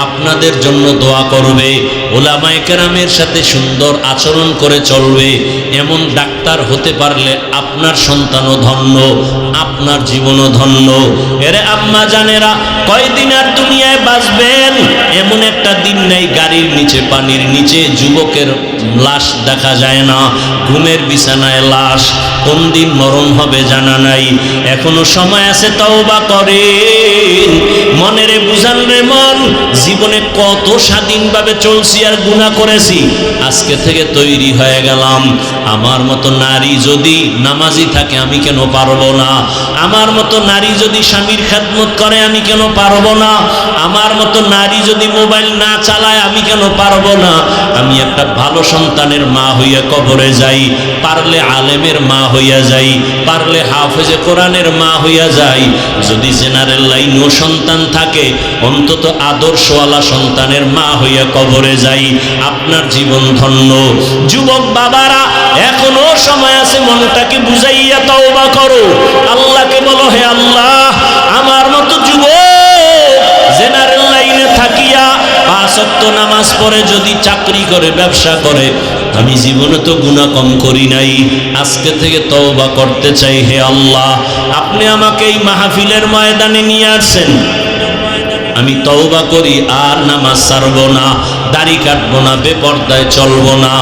আপনাদের জন্য দোয়া করবে, ওলামায়ে কেরামের সাথে সুন্দর আচরণ করে চলবে, এমন ডাক্তার হতে পারলে আপনার সন্তানও ধন্য, আপনার জীবনও ধন্য। এরে আম্মা জানেরা, কয়দিন আর দুনিয়ায় বাঁচবেন? এমন একটা দিন নেই গাড়ির নিচে, পানির নিচে যুবকের লাশ দেখা যায় না, ঘুমের বিছানায় লাশ। কোন দিন মরণ হবে জানা নাই, এখনো সময় আছে, তওবা করেন। মনেরে বুঝান রে মন, জীবনে কত স্বাধীনভাবে চলছি আর গুনাহ করেছি, আজকে থেকে তৈরি হয়ে গেলাম। আমার মতো নারী যদি নামাজি থাকে আমি কেন পারবো না? আমার মতো নারী যদি স্বামীর খেদমত করে আমি কেন পারবো না? আমার মতো নারী যদি মোবাইল না চালায় আমি কেন পারবো না? আমি একটা ভালো সন্তানের মা হইয়া কবরে যাই, পারলে আলেমের মা হইয়া যাই, পারলে হাফেজে কোরআনের মা হইয়া যাই। যদি জেনারেল লাইনও সন্তান থাকে, অন্তত আদর্শওয়ালা সন্তানের মা হইয়া কবরে যাই, আপনার জীবন ধন্য। যুবক বাবারা, এখনো সময় আছে, মনটাকে বুঝাইয়া তওবা করো, আল্লাহকে বলো, হে আল্লাহ, আমার মতো যুবক জেনারেল লাইনে থাকিয়া 5 ওয়াক্ত নামাজ পড়ে যদি চাকরি করে, ব্যবসা করে, আমি জীবনে তো গুনাহ কম করি নাই, আজকে থেকে তওবা করতে চাই। হে আল্লাহ, আপনি আমাকে এই মাহফিলের ময়দানে নিয়ে আসছেন, আমি তওবা করি, আর নামাজ ছাড়বো না, দাড়ি কাটবো না, বেপর্দায় চলবো না,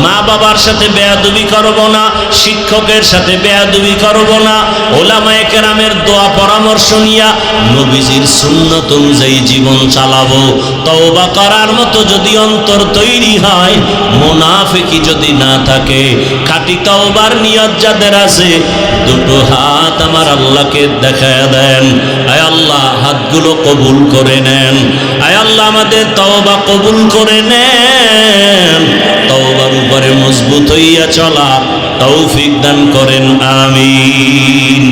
মা বাবার সাথে বেয়াদবি করবো না, শিক্ষকের সাথে বেয়াদবি করবো না, ওলামায়ে কেরামের দোয়া পরামর্শ নিয়া নবীজির সুন্নত অনুযায়ী জীবন চালাবো। তওবা করার মতো যদি অন্তর তৈরি হয়, মুনাফিকি যদি না থাকে, খাঁটি তওবার নিয়ত যাদের আছে, দুটো হাত আমার আল্লাহকে দেখায় দেন। আয় আল্লাহ, হাতগুলো কবুল করে নেন। আয় আল্লাহ, আমাদের তওবা কবুল করে নেন। তওবার উপরে মজবুত হইয়া চলা তৌফিক দান করেন, আমিন।